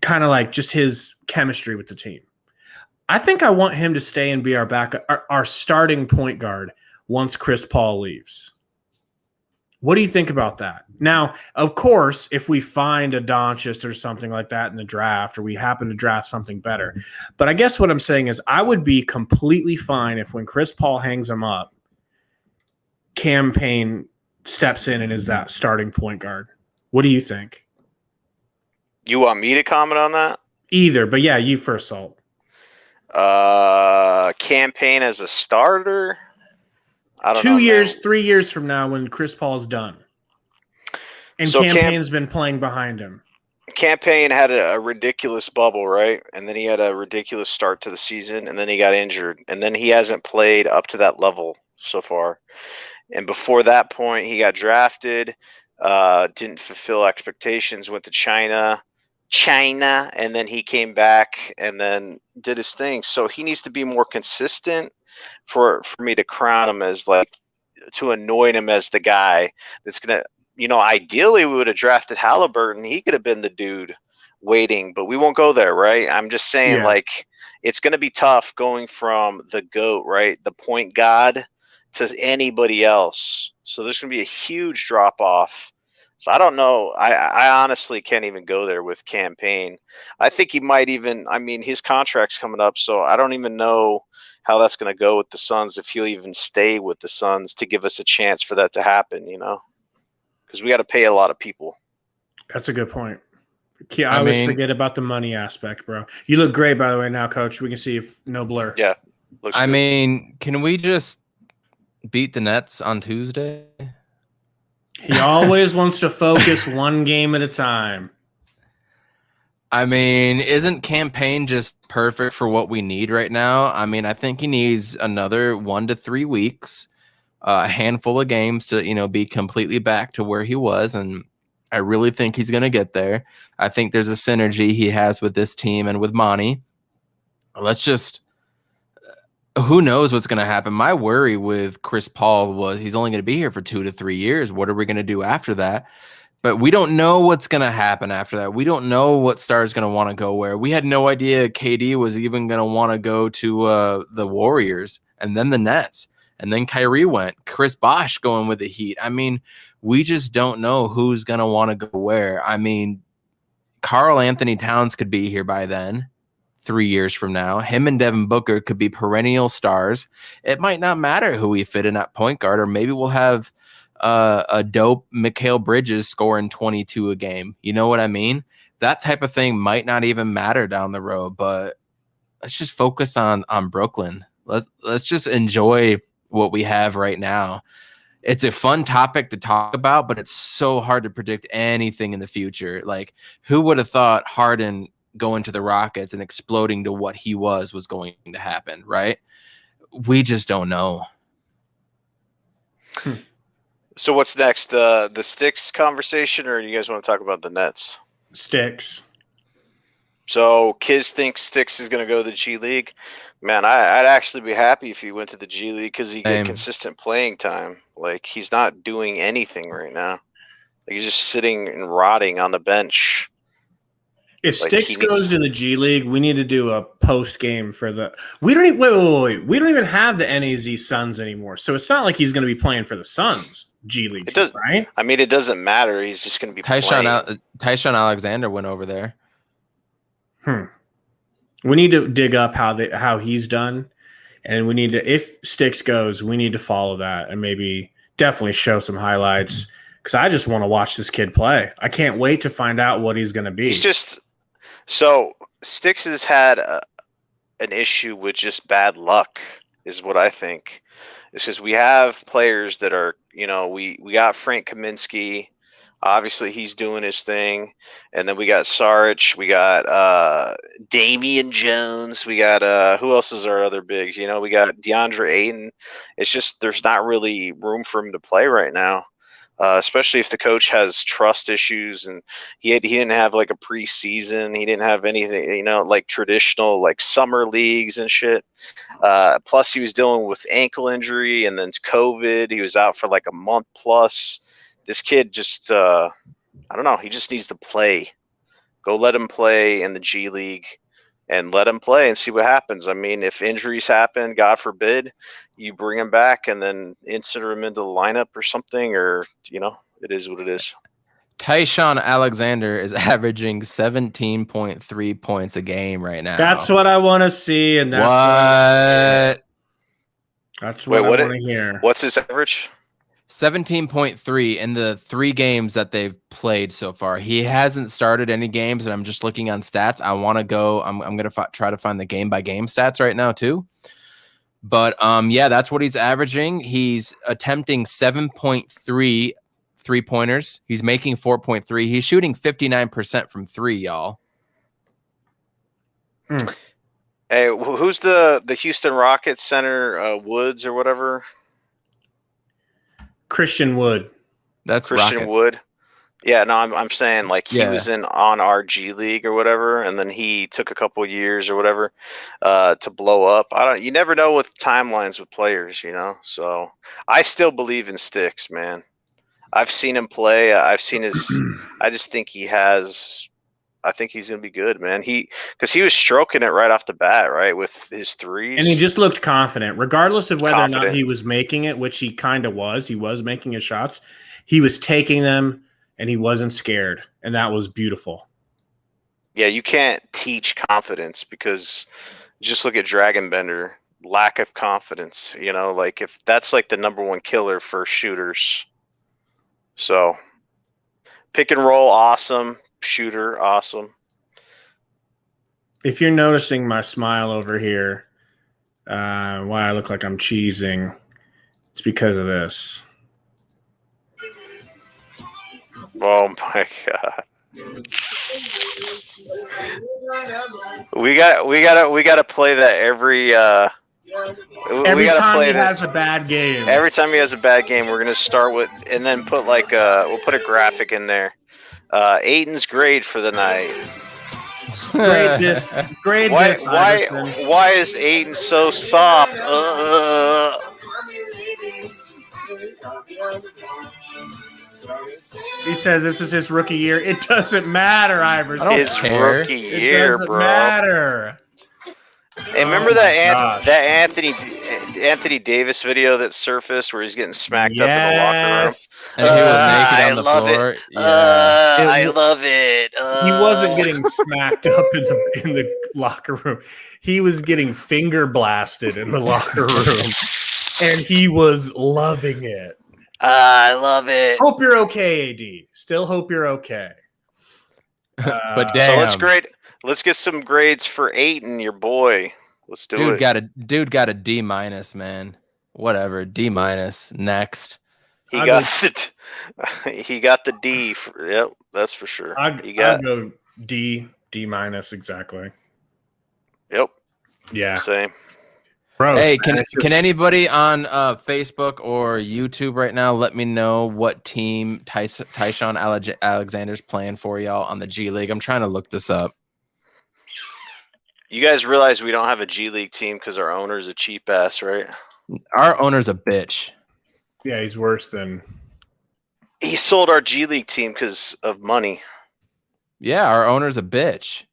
kind of like just his chemistry with the team. I think I want him to stay and be our starting point guard once Chris Paul leaves. What do you think about that? Now, of course, if we find a Doncic or something like that in the draft, or we happen to draft something better. But I guess what I'm saying is I would be completely fine if when Chris Paul hangs him up, campaign steps in and is that starting point guard. What do you think?
You want me to comment on that?
Either, but yeah, you first, Salt.
Campaign as a starter? I don't know.
2 years, 3 years from now when Chris Paul's done. And
So
Campaign's been playing behind him.
Campaign had a ridiculous bubble, right? And then he had a ridiculous start to the season, and then he got injured. And then he hasn't played up to that level so far. And before that point, he got drafted, didn't fulfill expectations, went to China, and then he came back and then did his thing. So he needs to be more consistent for me to crown him as, like, to anoint him as the guy that's going to, ideally we would have drafted Halliburton. He could have been the dude waiting, but we won't go there, right? I'm just saying, like, it's going to be tough going from the GOAT, right, the point god, to anybody else. So there's going to be a huge drop off. So I don't know. I honestly can't even go there with campaign. I think he might even, his contract's coming up, so I don't even know how that's going to go with the Suns, if he'll even stay with the Suns to give us a chance for that to happen, because we got to pay a lot of people.
That's a good point. I always forget about the money aspect, bro. You look great, by the way, now, Coach. We can see if no blur.
Yeah. Looks good.
Can we just beat the Nets on Tuesday?
He always wants to focus one game at a time.
Isn't campaign just perfect for what we need right now? I think he needs another 1 to 3 weeks, a handful of games to, be completely back to where he was. And I really think he's going to get there. I think there's a synergy he has with this team and with Monty. Who knows what's going to happen? My worry with Chris Paul was he's only going to be here for 2 to 3 years. What are we going to do after that? But we don't know what's going to happen after that. We don't know what star is going to want to go where. We had no idea KD was even going to want to go to the Warriors and then the Nets. And then Kyrie went. Chris Bosh going with the Heat. We just don't know who's going to want to go where. Karl Anthony Towns could be here by then. 3 years from now, him and Devin Booker could be perennial stars. It might not matter who we fit in at point guard, or maybe we'll have a dope Mikal Bridges scoring 22 a game. You know what I mean? That type of thing might not even matter down the road, but let's just focus on Brooklyn. Let's just enjoy what we have right now. It's a fun topic to talk about, but it's so hard to predict anything in the future. Like, who would have thought Harden going to the Rockets and exploding to what he was going to happen, right? We just don't know.
So what's next? The Sticks conversation, or do you guys want to talk about the Nets?
Sticks.
So Kiz thinks Sticks is going to go to the G League. Man, I'd actually be happy if he went to the G League because he get consistent playing time. Like, he's not doing anything right now. Like, he's just sitting and rotting on the bench.
If like Sticks goes to the G League, we need to do a post game for the. We don't even wait. We don't even have the NAZ Suns anymore, so it's not like he's going to be playing for the Suns G League. It does, right?
I mean, it doesn't matter. He's just going to be
Tyshawn Alexander went over there.
We need to dig up how he's done, and we need to. If Sticks goes, we need to follow that and maybe definitely show some highlights because I just want to watch this kid play. I can't wait to find out what he's going to be.
He's just. So Sticks has had an issue with just bad luck, is what I think. It's because we have players that are, we got Frank Kaminsky. Obviously, he's doing his thing. And then we got Saric. We got Damian Jones. We got, who else is our other bigs? We got DeAndre Ayton. It's just there's not really room for him to play right now. Especially if the coach has trust issues and he didn't have like a preseason. He didn't have anything, like traditional like summer leagues and shit. Plus he was dealing with ankle injury and then COVID. He was out for like a month plus. This kid just, I don't know. He just needs to play. Go let him play in the G League and let him play and see what happens. I mean, if injuries happen, God forbid, you bring him back and then insert him into the lineup or something, or, it is what it is.
Tyshawn Alexander is averaging 17.3 points a game right now.
That's what I want to see. And that's what I want to hear.
What's his average?
17.3 in the 3 games that they've played so far. He hasn't started any games, and I'm just looking on stats. I want to go. I'm going to try to find the game by game stats right now too. But yeah, that's what he's averaging. He's attempting 7.3 3-pointers. He's making 4.3. He's shooting 59% from 3, y'all.
Hey, who's the Houston Rockets center? Woods or whatever.
Christian Wood.
That's
Christian
Rockets.
Wood. Yeah, no, I'm saying like he was on our G League or whatever, and then he took a couple of years or whatever to blow up. You never know with timelines with players, So I still believe in Sticks, man. I've seen him play. I've seen his. I just think he has. I think he's gonna be good, man. Because he was stroking it right off the bat, right, with his threes,
and he just looked confident, regardless of whether or not he was making it, which he kind of was. He was making his shots. He was taking them, and he wasn't scared, and that was beautiful.
Yeah, you can't teach confidence because just look at Dragon Bender. Lack of confidence, like if that's like the number one killer for shooters. So, pick and roll, awesome. Shooter, awesome.
If you're noticing my smile over here, why I look like I'm cheesing, it's because of this.
Oh my god. We gotta play that every
time he has a bad game.
Every time he has a bad game, we're gonna start with and then put like we'll put a graphic in there. Aiton's grade for the night.
Grade this.
Why is Ayton so soft?
He says this is his rookie year. It doesn't matter, Iverson.
His rookie year,
it doesn't matter.
Hey, remember that Anthony Davis video that surfaced where he's getting smacked up in the locker room?
And he was naked on the floor.
I love it.
He wasn't getting smacked up in the locker room. He was getting finger blasted in the locker room, and he was loving it.
I love it.
Hope you're okay, AD. Still hope you're okay.
But damn.
So let's get some grades for Ayton, your boy. Let's do it.
Dude got a D-, man. Whatever. D-. Next.
He got the D. Yep, that's for sure.
I'd go D-, exactly.
Yep.
Yeah.
Same.
Bro, hey, can anybody on Facebook or YouTube right now let me know what team Tyshawn Alexander's playing for y'all on the G League? I'm trying to look this up.
You guys realize we don't have a G League team because our owner's a cheap ass, right?
Our owner's a bitch.
Yeah, he's worse than.
He sold our G League team because of money.
Yeah, our owner's a bitch.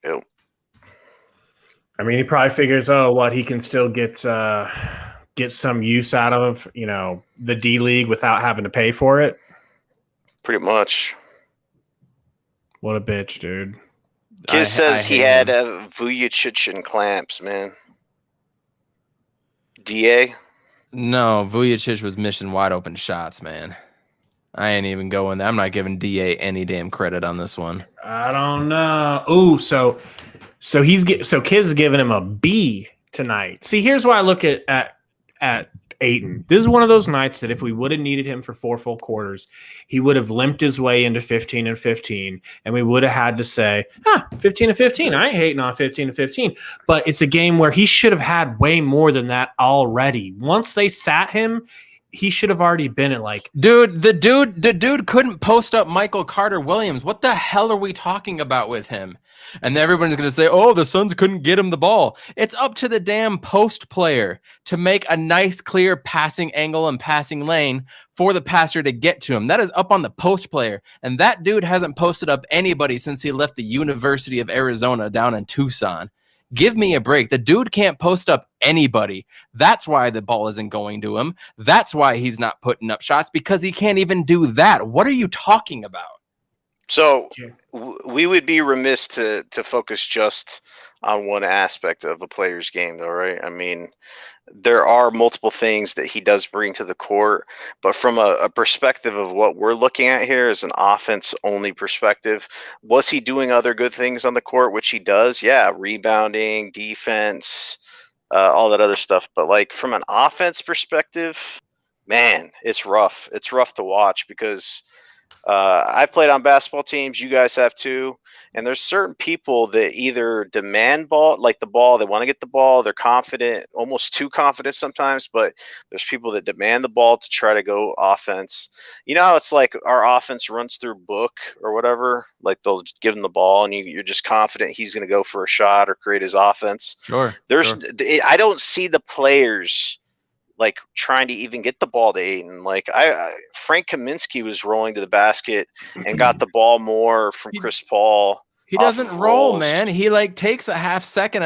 Ew.
I mean, he probably figures, he can still get some use out of, the D League without having to pay for it.
Pretty much.
What a bitch, dude.
Kiz says he had a Vujicic and clamps, man. DA?
No, Vujicic was missing wide open shots, man. I ain't even going there. I'm not giving DA any damn credit on this one.
I don't know. Ooh, so Kiz is giving him a B tonight. See, here's why I look at Ayton. This is one of those nights that if we would have needed him for 4 full quarters, he would have limped his way into 15 and 15, and we would have had to say, 15 and 15. I ain't hating on 15 and 15. But it's a game where he should have had way more than that already. Once they sat him, he should have already been at
the dude couldn't post up Michael Carter Williams. What the hell are we talking about with him? And everyone's going to say, oh, the Suns couldn't get him the ball. It's up to the damn post player to make a nice, clear passing angle and passing lane for the passer to get to him. That is up on the post player. And that dude hasn't posted up anybody since he left the University of Arizona down in Tucson. Give me a break. The dude can't post up anybody. That's why the ball isn't going to him. That's why he's not putting up shots, because he can't even do that. What are you talking about?
So we would be remiss to focus just on one aspect of a player's game, though, right? I mean, there are multiple things that he does bring to the court, but from a perspective of what we're looking at here is an offense-only perspective. Was he doing other good things on the court, which he does? Yeah, rebounding, defense, all that other stuff. But like from an offense perspective, man, it's rough. It's rough to watch because I've played on basketball teams. You guys have too. And there's certain people that either demand ball, like the ball, they want to get the ball. They're confident, almost too confident sometimes. But there's people that demand the ball to try to go offense. You know how it's like our offense runs through book or whatever. Like they'll just give him the ball and you're just confident he's going to go for a shot or create his offense.
Sure.
I don't see the players like trying to even get the ball to Ayton. Like Frank Kaminsky was rolling to the basket and got the ball more from Chris Paul.
He doesn't roll, man. He like takes a half second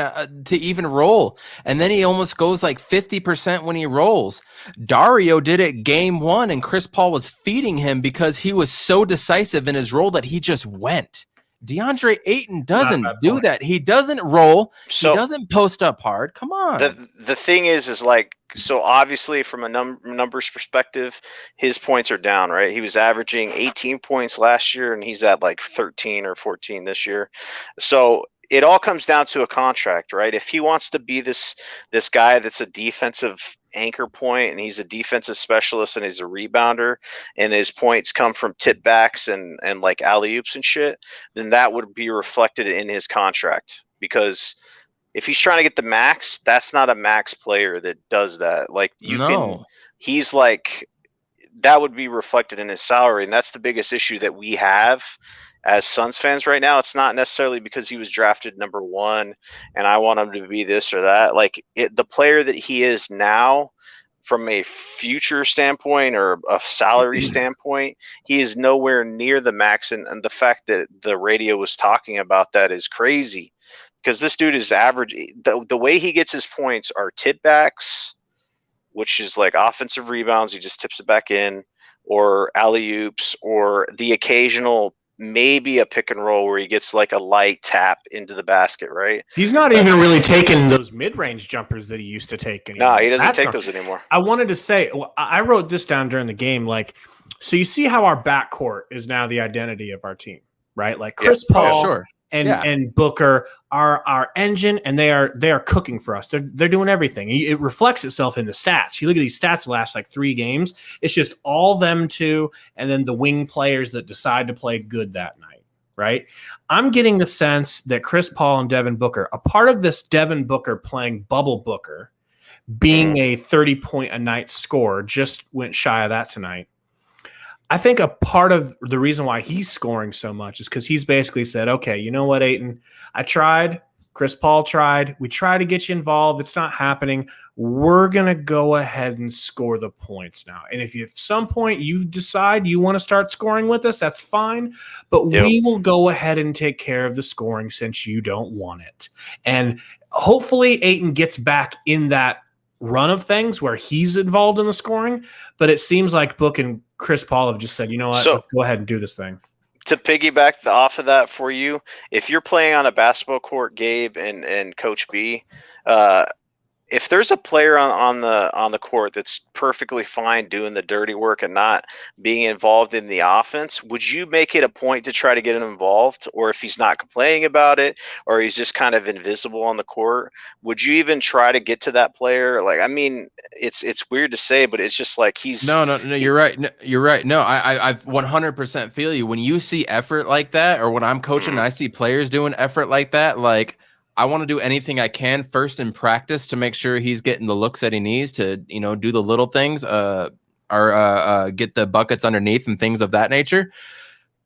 to even roll. And then he almost goes like 50% when he rolls. Dario did it game 1 and Chris Paul was feeding him because he was so decisive in his roll that he just went. DeAndre Ayton doesn't do that. He doesn't roll. So he doesn't post up hard. Come on.
The thing is like, so obviously from a numbers perspective, his points are down, right? He was averaging 18 points last year and he's at like 13 or 14 this year. So it all comes down to a contract, right? If he wants to be this guy that's a defensive anchor point and he's a defensive specialist and he's a rebounder and his points come from tip backs and like alley-oops and shit, then that would be reflected in his contract. Because if he's trying to get the max, that's not a max player that does that. Like he's like, that would be reflected in his salary. And that's the biggest issue that we have as Suns fans right now. It's not necessarily because he was drafted number 1 and I want him to be this or that. Like the player that he is now from a future standpoint or a salary standpoint, he is nowhere near the max. And the fact that the radio was talking about that is crazy. Because this dude is average. The way he gets his points are tip backs, which is like offensive rebounds. He just tips it back in, or alley-oops, or the occasional maybe a pick and roll where he gets like a light tap into the basket, right?
He's not even really taking those mid-range jumpers that he used to take anymore.
No, he doesn't take those anymore.
I wanted to say, I wrote this down during the game. Like, so you see how our backcourt is now the identity of our team, right? Like Chris Paul.
Sure.
And Booker are our engine, and they are cooking for us. They're doing everything. It reflects itself in the stats. You look at these stats the last like 3 games. It's just all them two, and then the wing players that decide to play good that night, right? I'm getting the sense that Chris Paul and Devin Booker, a part of this Devin Booker playing bubble Booker, being a 30-point-a-night scorer, just went shy of that tonight. I think a part of the reason why he's scoring so much is because he's basically said, okay, you know what, Ayton? I tried. Chris Paul tried. We try to get you involved. It's not happening. We're going to go ahead and score the points now. And if at some point you decide you want to start scoring with us, that's fine. But we will go ahead and take care of the scoring since you don't want it. And hopefully Ayton gets back in that run of things where he's involved in the scoring. But it seems like Book and Chris Paul have just said, you know what, let's go ahead and do this thing.
To piggyback off of that for you, if you're playing on a basketball court, Gabe and Coach B, if there's a player on the court that's perfectly fine doing the dirty work and not being involved in the offense, would you make it a point to try to get him involved? Or if he's not complaining about it, or he's just kind of invisible on the court, would you even try to get to that player? Like, I mean, it's weird to say, but it's just like he's
no. You're right. No, you're right. No, I 100% feel you. When you see effort like that, or when I'm coaching and I see players doing effort like that, like, I want to do anything I can first in practice to make sure he's getting the looks that he needs to, do the little things, or get the buckets underneath and things of that nature.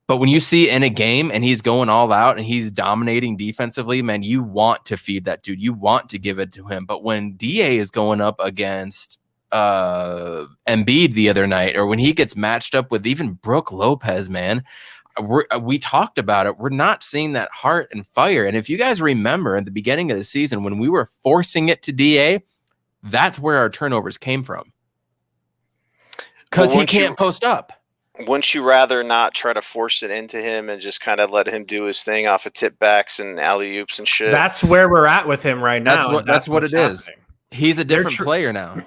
But when you see in a game and he's going all out and he's dominating defensively, man, you want to feed that dude. You want to give it to him. But when DA is going up against Embiid the other night, or when he gets matched up with even Brook Lopez, man, we talked about it. We're not seeing that heart and fire. And if you guys remember at the beginning of the season, when we were forcing it to DA, that's where our turnovers came from. Because he can't post up.
Wouldn't you rather not try to force it into him and just kind of let him do his thing off of tip backs and alley oops and shit?
That's where we're at with him right now.
That's what it is. He's a different player now.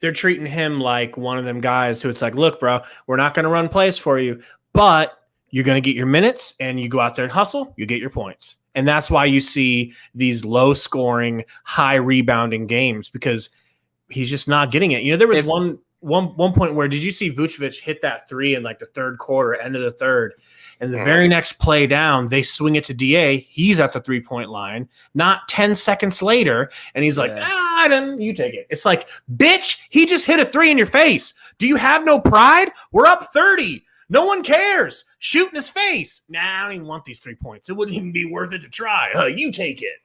They're treating him like one of them guys who it's like, look, bro, we're not going to run plays for you, but you're going to get your minutes and you go out there and hustle, you get your points. And that's why you see these low scoring, high rebounding games, because he's just not getting it. There was one point where, did you see Vucevic hit that three in like the third quarter, end of the third, and the very next play down, they swing it to DA. He's at the 3-point line, not 10 seconds later. And he's like, I didn't, you take it. It's like, bitch, he just hit a three in your face. Do you have no pride? We're up 30. No one cares. Shoot in his face. Nah, I don't even want these 3 points. It wouldn't even be worth it to try. You take it.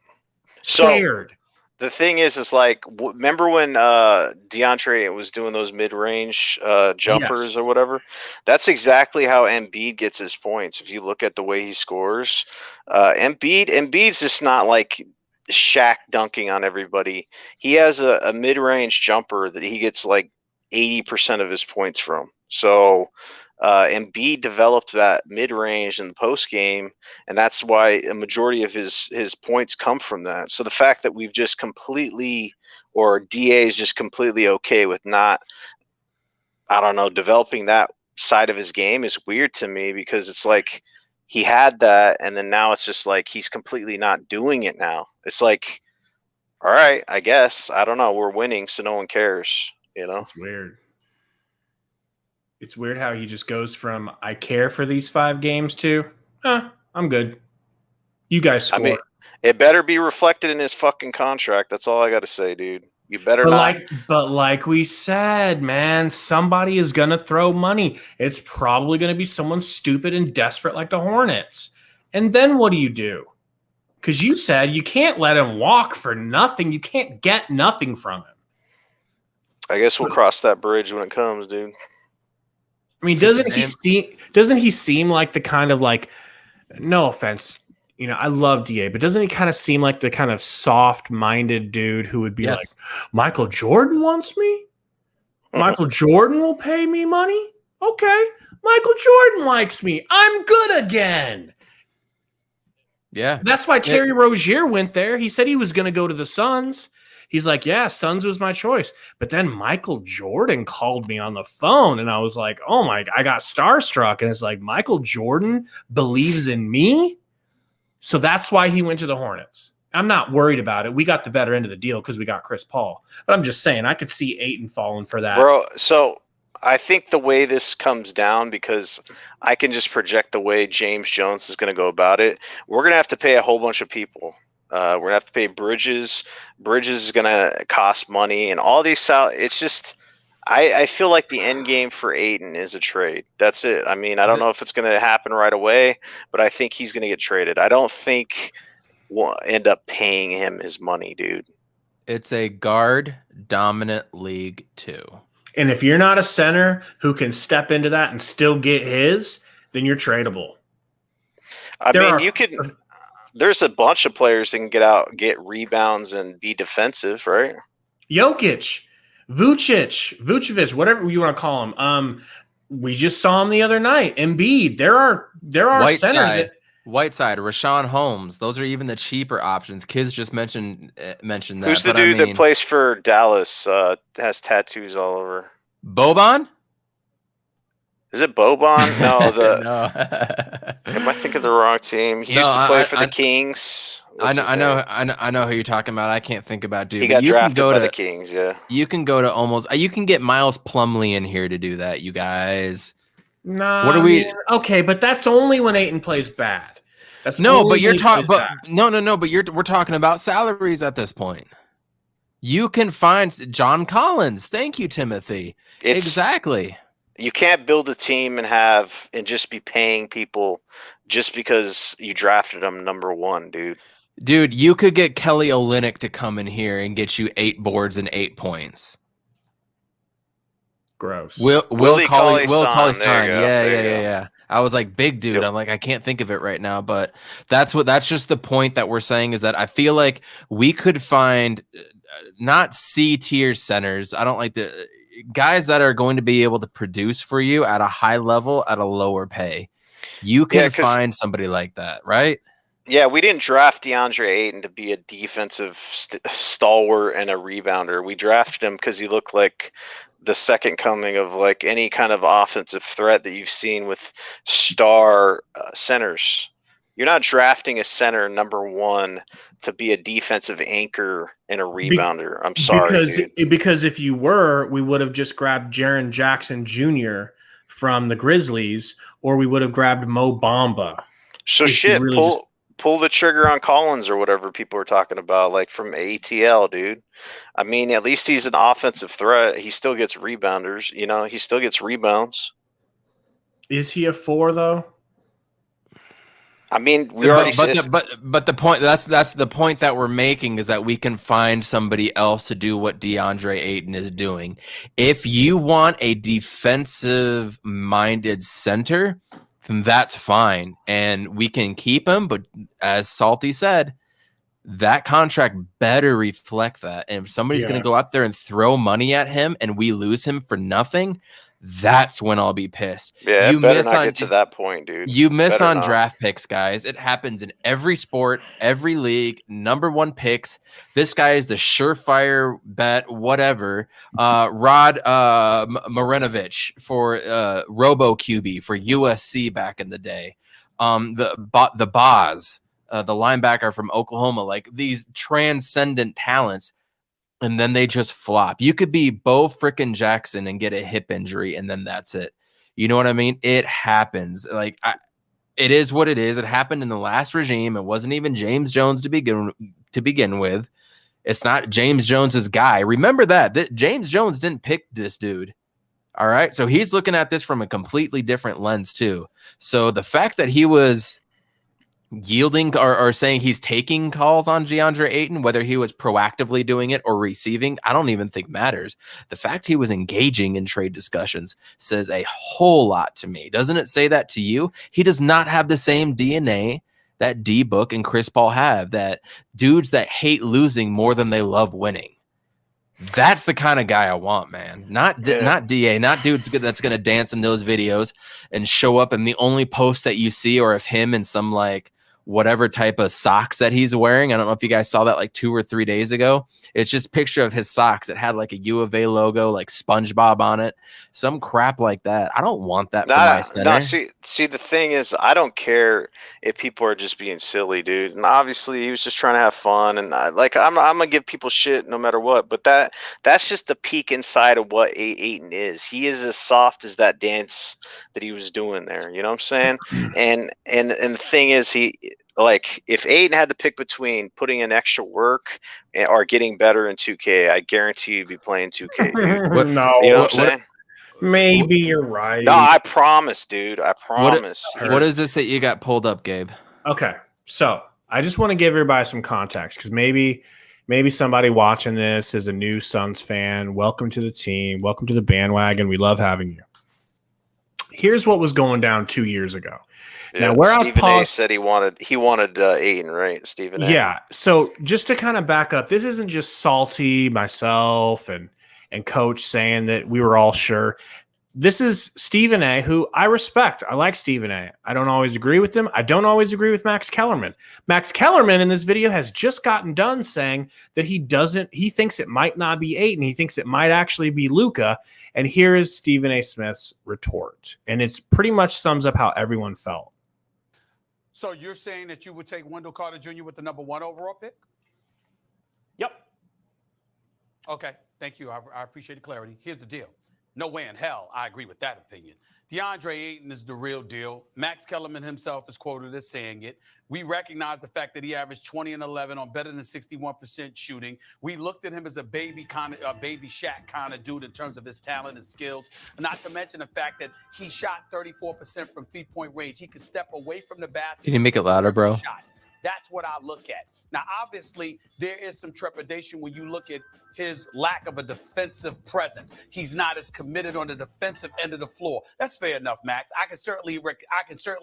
Scared.
So the thing is like, remember when DeAndre was doing those mid-range jumpers or whatever? That's exactly how Embiid gets his points. If you look at the way he scores, Embiid's just not like Shaq dunking on everybody. He has a mid-range jumper that he gets like 80% of his points from. So Embiid developed that mid-range in the post game, and that's why a majority of his points come from that. So the fact that we've just completely, or DA is just completely okay with not, I don't know, developing that side of his game is weird to me, because it's like he had that, and then now it's just like he's completely not doing it now. It's like, all right, I guess, I don't know, we're winning, so no one cares,
It's weird. It's weird how he just goes from, I care for these 5 games to, I'm good. You guys score. I mean,
it better be reflected in his fucking contract. That's all I got to say, dude. You better not.
But like we said, man, somebody is going to throw money. It's probably going to be someone stupid and desperate like the Hornets. And then what do? Because you said you can't let him walk for nothing. You can't get nothing from him.
I guess we'll cross that bridge when it comes, dude.
I mean, doesn't he seem like the kind of, like, no offense, I love DA, but doesn't he kind of seem like the kind of soft-minded dude who would be like, Michael Jordan wants me? Michael Jordan will pay me money? Okay. Michael Jordan likes me. I'm good again.
Yeah.
That's why Terry Rozier went there. He said he was going to go to the Suns. He's like, yeah, Suns was my choice. But then Michael Jordan called me on the phone, and I was like, oh, my, I got starstruck. And it's like, Michael Jordan believes in me? So that's why he went to the Hornets. I'm not worried about it. We got the better end of the deal because we got Chris Paul. But I'm just saying, I could see Ayton falling for that.
Bro, so I think the way this comes down, because I can just project the way James Jones is going to go about it, we're going to have to pay a whole bunch of people. We're gonna have to pay Bridges. Bridges is gonna cost money, and all these it's just, I feel like the end game for Ayton is a trade. That's it. I mean, I don't know if it's gonna happen right away, but I think he's gonna get traded. I don't think end up paying him his money, dude.
It's a guard dominant league too.
And if you're not a center who can step into that and still get his, then you're tradable.
You could. There's a bunch of players that can get out, get rebounds, and be defensive, right?
Jokic, Vucevic, whatever you want to call him. We just saw him the other night. Embiid. There are centers.
Whiteside, Rashawn Holmes. Those are even the cheaper options. Kids just mentioned that.
Who's the dude that plays for Dallas? Has tattoos all over.
Boban?
Is it Boban? No,
No.
Am I thinking of the wrong team? He used to play for the Kings.
I know who you're talking about. I can't think about dude.
He got drafted by the Kings. Yeah,
you can go to you can get Miles Plumlee in here to do that. You guys.
No,
what are we?
Okay, but that's only when Ayton plays bad. That's
but you're talking. But no. But we're talking about salaries at this point. You can find John Collins. Thank you, Timothy. Exactly.
You can't build a team and just be paying people just because you drafted them number 1, dude.
Dude, you could get Kelly Olynyk to come in here and get you 8 boards and 8 points.
Gross.
Will Cauley-Stein. Yeah. I was like, big dude. Yep. I'm like, I can't think of it right now, but that's just the point that we're saying is that I feel like we could find not C-tier centers. I don't like the guys that are going to be able to produce for you at a high level at a lower pay. You can find somebody like that, right?
Yeah, we didn't draft DeAndre Ayton to be a defensive stalwart and a rebounder. We drafted him because he looked like the second coming of like any kind of offensive threat that you've seen with star centers. You're not drafting a center number 1 to be a defensive anchor and a rebounder. I'm sorry,
because if you were, we would have just grabbed Jaren Jackson Jr. from the Grizzlies, or we would have grabbed Mo Bamba.
So pull the trigger on Collins or whatever people are talking about, like from ATL, dude. I mean, at least he's an offensive threat. He still gets rebounders. You know, he still gets rebounds.
Is he a 4 though?
I mean,
but the point that's the point that we're making is that we can find somebody else to do what DeAndre Ayton is doing. If you want a defensive minded center, then that's fine, and we can keep him. But as Salty said, that contract better reflect that. And if somebody's going to go out there and throw money at him, and we lose him for nothing, that's when I'll be pissed.
Yeah, you better not get to that point, dude.
You miss on draft picks, guys. It happens in every sport, every league. Number 1 picks. This guy is the surefire bet, whatever. Rod Marinovich for Robo QB for USC back in the day. The Boz, the linebacker from Oklahoma, like these transcendent talents. And then they just flop. You could be Bo frickin' Jackson and get a hip injury, and then that's it. You know what I mean? It happens. Like it is what it is. It happened in the last regime. It wasn't even James Jones to begin with. It's not James Jones's guy. Remember that James Jones didn't pick this dude. All right, so he's looking at this from a completely different lens too. So the fact that he was yielding or saying he's taking calls on DeAndre Ayton, whether he was proactively doing it or receiving, I don't even think matters. The fact he was engaging in trade discussions says a whole lot to me. Doesn't it say that to you? He does not have the same DNA that D-Book and Chris Paul have, that dudes that hate losing more than they love winning. That's the kind of guy I want, man. Not DA, not dudes that's going to dance in those videos and show up, and the only post that you see are of him in some like whatever type of socks that he's wearing. I don't know if you guys saw that like 2 or 3 days ago. It's just a picture of his socks. It had like a U of A logo, like SpongeBob on it. Some crap like that. I don't want that for my center.
No, see, the thing is, I don't care if people are just being silly, dude. And obviously, he was just trying to have fun. And I'm gonna give people shit no matter what. But that's just the peek inside of what Ayton is. He is as soft as that dance that he was doing there. You know what I'm saying? And the thing is, like, if Ayton had to pick between putting in extra work or getting better in 2K, I guarantee you'd be playing 2K. Dude.
No,
you know what I'm saying?
Maybe you're right.
No, I promise, dude. I promise.
What is this that you got pulled up, Gabe?
Okay, so I just want to give everybody some context because maybe somebody watching this is a new Suns fan. Welcome to the team. Welcome to the bandwagon. We love having you. Here's what was going down 2 years ago.
Yeah,
now, where
Stephen
I
A. said he wanted Ayton, right? Stephen A.
Yeah. So just to kind of back up, this isn't just Salty, myself, and Coach saying that we were all sure. This is Stephen A., who I respect. I like Stephen A. I don't always agree with him. I don't always agree with Max Kellerman. Max Kellerman in this video has just gotten done saying that he thinks it might not be Ayton. He thinks it might actually be Luka. And here is Stephen A. Smith's retort. And it's pretty much sums up how everyone felt.
So you're saying that you would take Wendell Carter Jr. with the number 1 overall pick?
Yep.
Okay, thank you. I appreciate the clarity. Here's the deal. No way in hell I agree with that opinion. DeAndre Ayton is the real deal. Max Kellerman himself is quoted as saying it. We recognize the fact that he averaged 20 and 11 on better than 61% shooting. We looked at him as a baby Shaq kind of dude in terms of his talent and skills. Not to mention the fact that he shot 34% from 3-point range. He could step away from the basket.
Can you make it louder, bro?
Shots. That's what I look at. Now, obviously, there is some trepidation when you look at his lack of a defensive presence. He's not as committed on the defensive end of the floor. That's fair enough, Max. I can certainly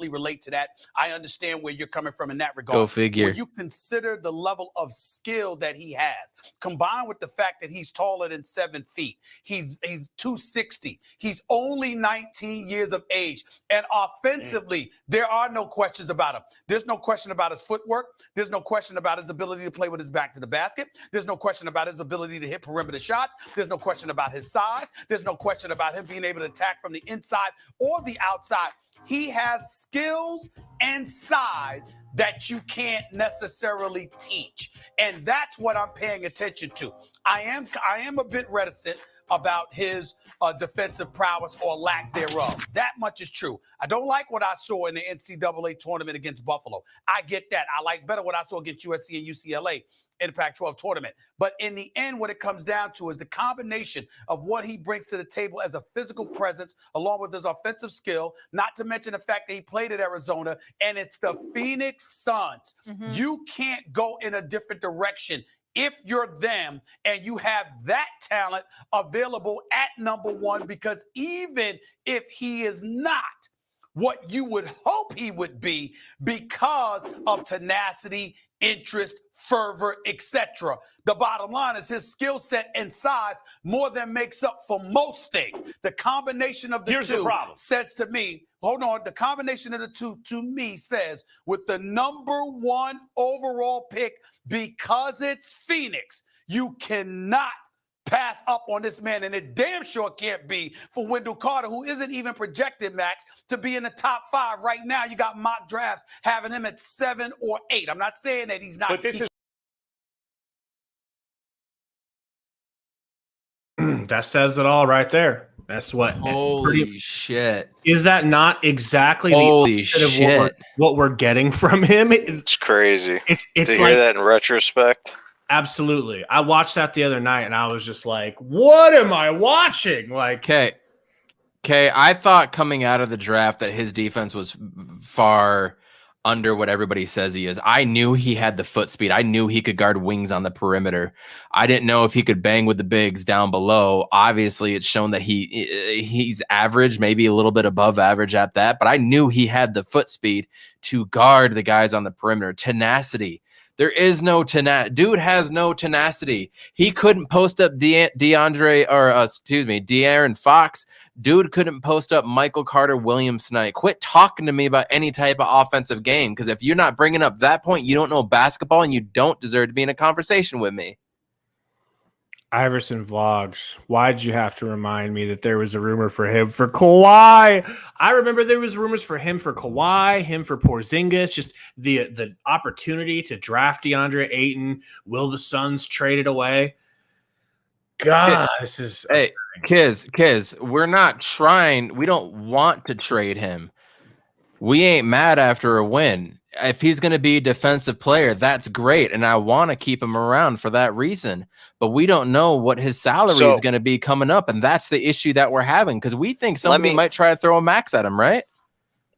relate to that. I understand where you're coming from in that regard.
Go figure.
When you consider the level of skill that he has, combined with the fact that he's taller than 7 feet, he's 260. He's only 19 years of age, and offensively, there are no questions about him. There's no question about his footwork. There's no question about his ability to play with his back to the basket. There's no question about his ability to hit perimeter shots. There's no question about his size. There's no question about him being able to attack from the inside or the outside. He has skills and size that you can't necessarily teach. And that's what I'm paying attention to. I am a bit reticent about his defensive prowess or lack thereof. That much is true. I don't like what I saw in the NCAA tournament against Buffalo. I get that. I like better what I saw against USC and UCLA in the Pac-12 tournament. But in the end, what it comes down to is the combination of what he brings to the table as a physical presence, along with his offensive skill, not to mention the fact that he played at Arizona, and it's the Phoenix Suns. Mm-hmm. You can't go in a different direction if you're them and you have that talent available at number 1, because even if he is not what you would hope he would be because of tenacity, interest, fervor, etc. The bottom line is his skill set and size more than makes up for most things. The combination of the two says to me, the combination of the two to me says with the number 1 overall pick, because it's Phoenix, you cannot pass up on this man, and it damn sure can't be for Wendell Carter, who isn't even projected, Max, to be in the top 5 right now. You got mock drafts having him at 7 or 8. I'm not saying that he's not. But this is
that says it all right there. That's what.
Holy shit!
Is that not exactly
holy
the
shit
of what we're getting from him?
It's crazy.
It's
to
like,
hear that in retrospect.
Absolutely. I watched that the other night and I was just like, what am I watching? Like,
okay. I thought coming out of the draft that his defense was far under what everybody says he is. I knew he had the foot speed. I knew he could guard wings on the perimeter. I didn't know if he could bang with the bigs down below. Obviously, it's shown that he's average, maybe a little bit above average at that, but I knew he had the foot speed to guard the guys on the perimeter. Tenacity. There is no tenacity. Dude has no tenacity. He couldn't post up De'Aaron Fox. Dude couldn't post up Michael Carter Williams tonight. Quit talking to me about any type of offensive game, because if you're not bringing up that point, you don't know basketball and you don't deserve to be in a conversation with me.
Iverson Vlogs, why'd you have to remind me that there was a rumor for him for Kawhi? I remember there was rumors for him for Kawhi, him for Porzingis, just the opportunity to draft DeAndre Ayton. Will the Suns trade it away? God, this is...
Hey, Kiz, we're not trying. We don't want to trade him. We ain't mad after a win. If he's going to be a defensive player, that's great, and I want to keep him around for that reason. But we don't know what his salary is going to be coming up, and that's the issue that we're having, because we think somebody might try to throw a max at him, right?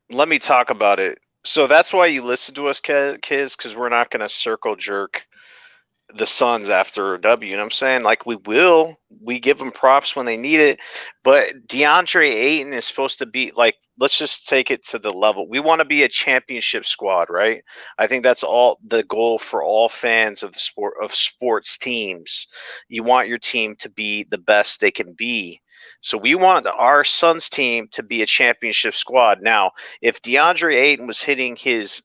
Let me talk about it. So that's why you listen to us, kids, because we're not going to circle jerk the Suns after a W. You know what I'm saying? Like, we give them props when they need it, but DeAndre Ayton is supposed to be like, let's just take it to the level. We want to be a championship squad, right? I think that's all the goal for all fans of the sports teams. You want your team to be the best they can be. So we want our Suns team to be a championship squad. Now, if DeAndre Ayton was hitting his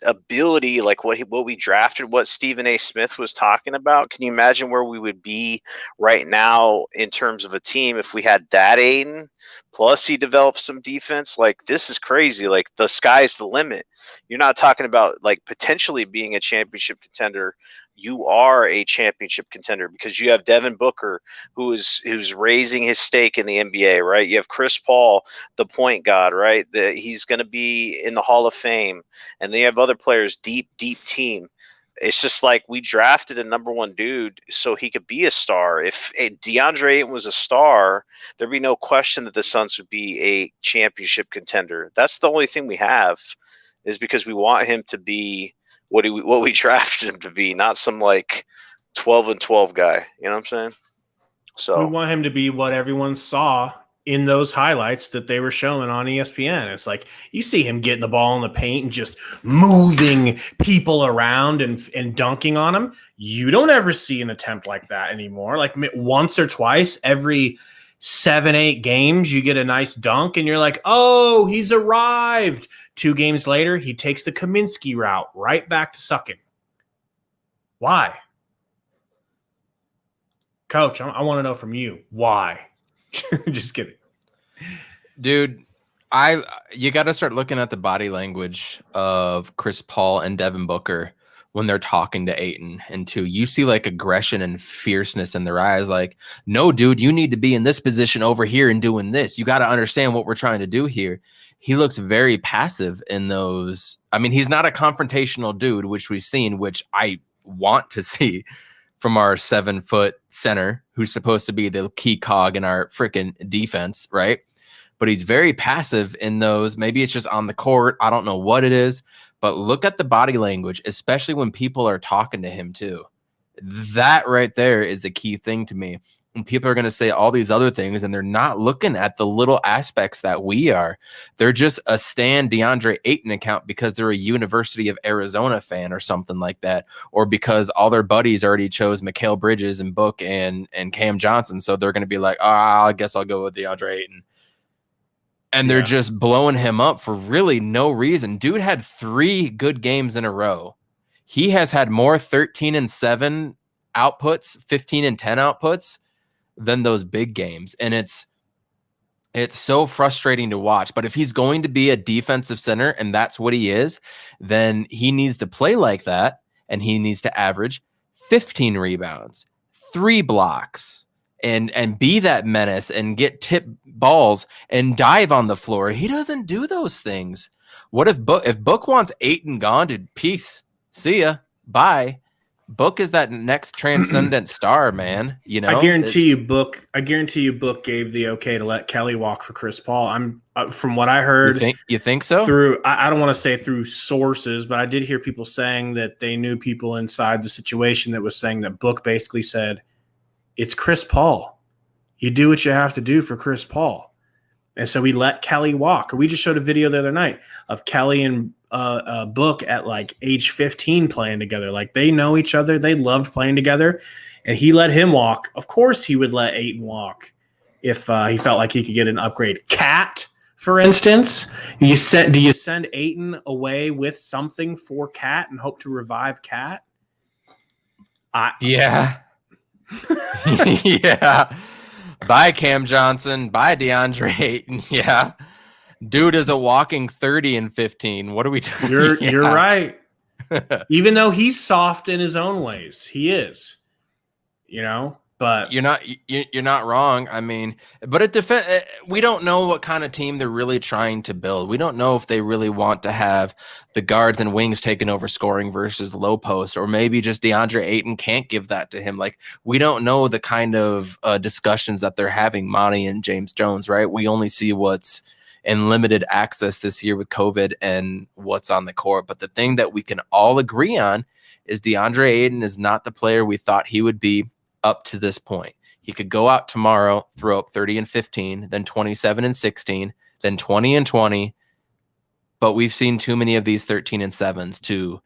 ability, like what we drafted, what Stephen A. Smith was talking about, can you imagine where we would be right now in terms of a team if we had that Aiden? Plus, he developed some defense. Like, this is crazy. Like, the sky's the limit. You're not talking about like potentially being a championship contender. You are a championship contender because you have Devin Booker, who's raising his stake in the NBA, right? You have Chris Paul, the point guard, right? He's going to be in the Hall of Fame, and they have other players. Deep team. It's just like we drafted a number one dude so he could be a star. If DeAndre Ayton was a star, there'd be no question that the Suns would be a championship contender. That's the only thing we have, is because we want him to be what we drafted him to be, not some like 12-12 guy. You know what I'm saying? So
we want him to be what everyone saw in those highlights that they were showing on ESPN. It's like you see him getting the ball in the paint and just moving people around and dunking on them. You don't ever see an attempt like that anymore. Like once or twice every 7-8 games, you get a nice dunk and you're like, oh, he's arrived. 2 games later, he takes the Kaminsky route right back to sucking. Why? Coach, I want to know from you. Why? Just kidding.
Dude, you got to start looking at the body language of Chris Paul and Devin Booker when they're talking to Ayton. And you see like aggression and fierceness in their eyes. Like, no, dude, you need to be in this position over here and doing this. You got to understand what we're trying to do here. He looks very passive in those. I mean, he's not a confrontational dude, which we've seen, which I want to see from our 7-foot center, who's supposed to be the key cog in our freaking defense, right? But he's very passive in those. Maybe it's just on the court. I don't know what it is, but look at the body language, especially when people are talking to him too. That right there is the key thing to me. And people are going to say all these other things, and they're not looking at the little aspects that we are. They're just a Stan DeAndre Ayton account because they're a University of Arizona fan or something like that, or because all their buddies already chose Mikal Bridges and Book and Cam Johnson, so they're going to be like, I guess I'll go with DeAndre Ayton. And they're just blowing him up for really no reason. Dude had 3 good games in a row. He has had more 13-7 outputs, 15-10 outputs than those big games. And it's so frustrating to watch. But if he's going to be a defensive center, and that's what he is, then he needs to play like that, and he needs to average 15 rebounds, 3 blocks, and be that menace and get tip balls and dive on the floor. He doesn't do those things. What if Book wants Ayton gone? To peace, see ya, bye. Book is that next transcendent star, man. You know,
I guarantee you, Book gave the okay to let Kelly walk for Chris Paul. I'm from what I heard.
You think so?
Through I don't want to say through sources, but I did hear people saying that they knew people inside the situation that was saying that Book basically said, "It's Chris Paul. You do what you have to do for Chris Paul." And so we let Kelly walk. We just showed a video the other night of Kelly and Book at like age 15 playing together. Like they know each other. They loved playing together. And he let him walk. Of course he would let Ayton walk if he felt like he could get an upgrade. Cat, for instance, do you send Ayton away with something for Cat and hope to revive Cat?
Yeah. Yeah. Bye, Cam Johnson. Bye, DeAndre Ayton. Yeah. Dude is a walking 30-15. What are we doing?
You're right. Even though he's soft in his own ways, he is. You know, but
you're not wrong. I mean, but we don't know what kind of team they're really trying to build. We don't know if they really want to have the guards and wings taking over scoring versus low post, or maybe just DeAndre Ayton can't give that to him. Like, we don't know the kind of discussions that they're having, Monty and James Jones, right? We only see what's and limited access this year with COVID and what's on the court. But the thing that we can all agree on is DeAndre Ayton is not the player we thought he would be up to this point. He could go out tomorrow, throw up 30 and 15, then 27 and 16, then 20 and 20. But we've seen too many of these 13 and 7s to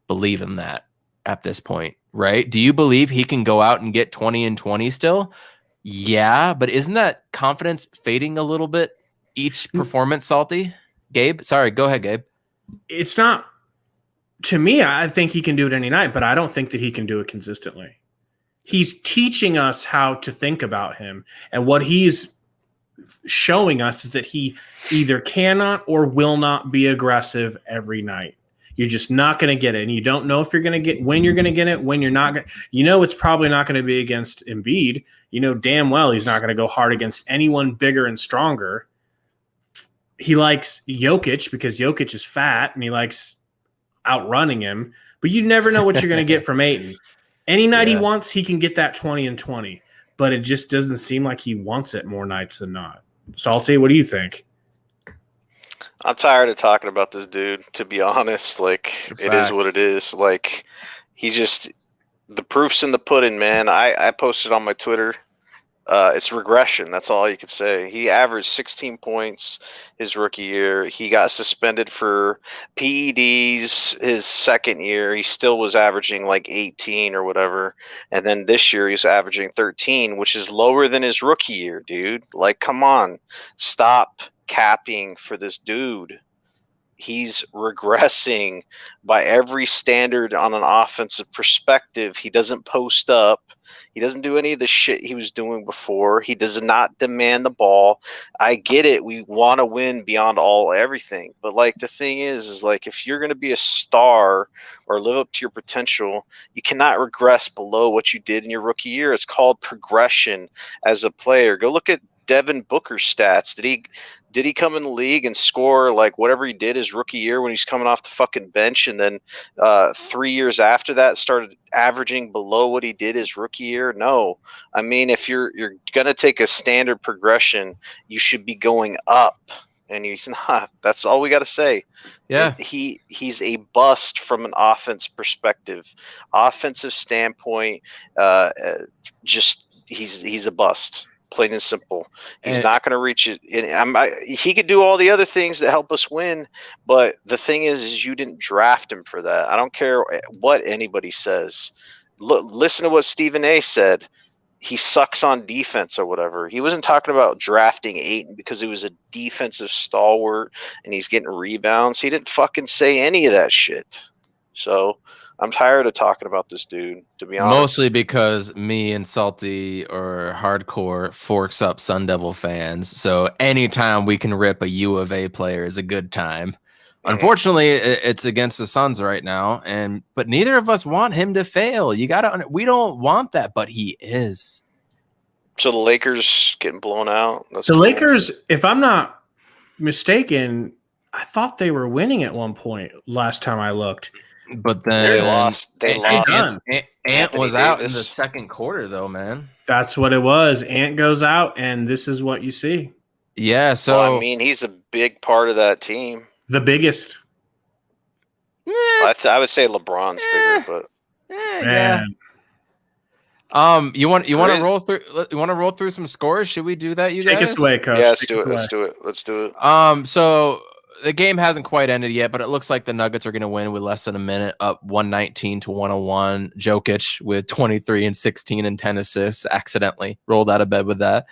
believe in that at this point, right? Do you believe he can go out and get 20 and 20 still? Yeah, but isn't that confidence fading a little bit each performance, Salty? Gabe? Sorry, go ahead, Gabe.
It's not, to me, I think he can do it any night, but I don't think that he can do it consistently. He's teaching us how to think about him, and what he's showing us is that he either cannot or will not be aggressive every night. You're just not going to get it, and you don't know if you're going to get when you're going to get it, when you're not going. You know, it's probably not going to be against Embiid. You know damn well he's not going to go hard against anyone bigger and stronger. He likes Jokic because Jokic is fat, and he likes outrunning him. But you never know what you're going to get from Ayton. Any night he wants, he can get that 20 and 20, but it just doesn't seem like he wants it more nights than not. Salty, what do you think?
I'm tired of talking about this dude, to be honest. Like, it is what it is. Like, the proof's in the pudding, man. I posted on my Twitter. It's regression. That's all you could say. He averaged 16 points his rookie year. He got suspended for PEDs his second year. He still was averaging like 18 or whatever. And then this year he's averaging 13, which is lower than his rookie year, dude. Like, come on. Stop capping for this dude. He's regressing by every standard on an offensive perspective. He doesn't post up. He doesn't do any of the shit he was doing before. He does not demand the ball. I get it. We want to win beyond everything. But like the thing is like if you're going to be a star or live up to your potential, you cannot regress below what you did in your rookie year. It's called progression as a player. Go look at Devin Booker's stats. Did he come in the league and score like whatever he did his rookie year when he's coming off the fucking bench, and then 3 years after that started averaging below what he did his rookie year? No. I mean, if you're gonna take a standard progression, you should be going up, and he's not. That's all we got to say.
Yeah,
he's a bust from an offense perspective, offensive standpoint. Just he's a bust. Plain and simple. He's not going to reach it. He could do all the other things that help us win, but the thing is you didn't draft him for that. I don't care what anybody says. Listen to what Stephen A. said. He sucks on defense or whatever. He wasn't talking about drafting Ayton because he was a defensive stalwart and he's getting rebounds. He didn't fucking say any of that shit. So I'm tired of talking about this dude, to be honest.
Mostly because me and Salty or hardcore forks up Sun Devil fans. So anytime we can rip a U of A player is a good time. Unfortunately, it's against the Suns right now, but neither of us want him to fail. We don't want that, but he is.
So the Lakers getting blown out.
Lakers, if I'm not mistaken, I thought they were winning at one point last time I looked.
But then
they lost.
Ant was out in the second quarter, though, man.
That's what it was. Ant goes out, and this is what you see.
Yeah, so
well, I mean, he's a big part of that team.
The biggest.
Well, I would say LeBron's bigger, but
yeah. You want to roll through? You want to roll through some scores? Should we do that? You
take
guys?
us away, coach.
Yeah, let's do it.
So the game hasn't quite ended yet, but it looks like the Nuggets are going to win with less than a minute, up 119-101. Jokic with 23 and 16 and 10 assists, accidentally rolled out of bed with that.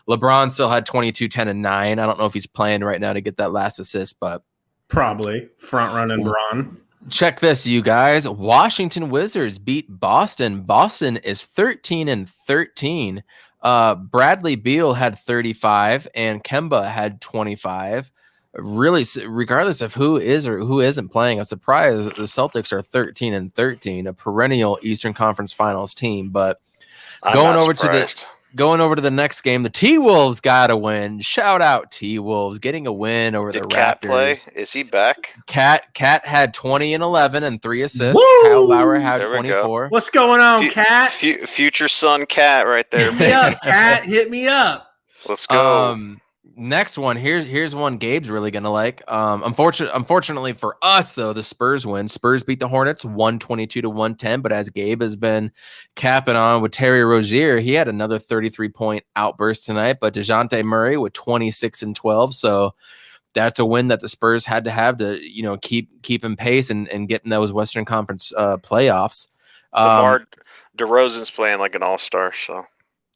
LeBron still had 22, 10, and 9. I don't know if he's playing right now to get that last assist, but
probably front running Bron.
Check this, you guys. Washington Wizards beat Boston. Boston is 13 and 13. Bradley Beal had 35 and Kemba had 25. Really, regardless of who is or who isn't playing, I'm surprised the Celtics are 13 and 13, a perennial Eastern Conference Finals team. But going over to the next game, the T-Wolves got to win. Shout out T-Wolves getting a win over the Raptors.
Cat play? Is he back?
Cat had 20 and 11 and 3 assists.
Woo!
Kyle Lowry had 24.
What's going on, Cat?
Future son Cat right there.
Hit me up, Cat. Hit me up.
Let's go.
Next one. Here's one Gabe's really gonna like. Unfortunately for us though, the Spurs win. Spurs beat the Hornets 122-110. But as Gabe has been capping on with Terry Rozier, he had another 33-point outburst tonight. But DeJounte Murray with 26 and 12. So that's a win that the Spurs had to have to keep in pace and get in those Western Conference playoffs.
DeMar DeRozan's playing like an all-star, so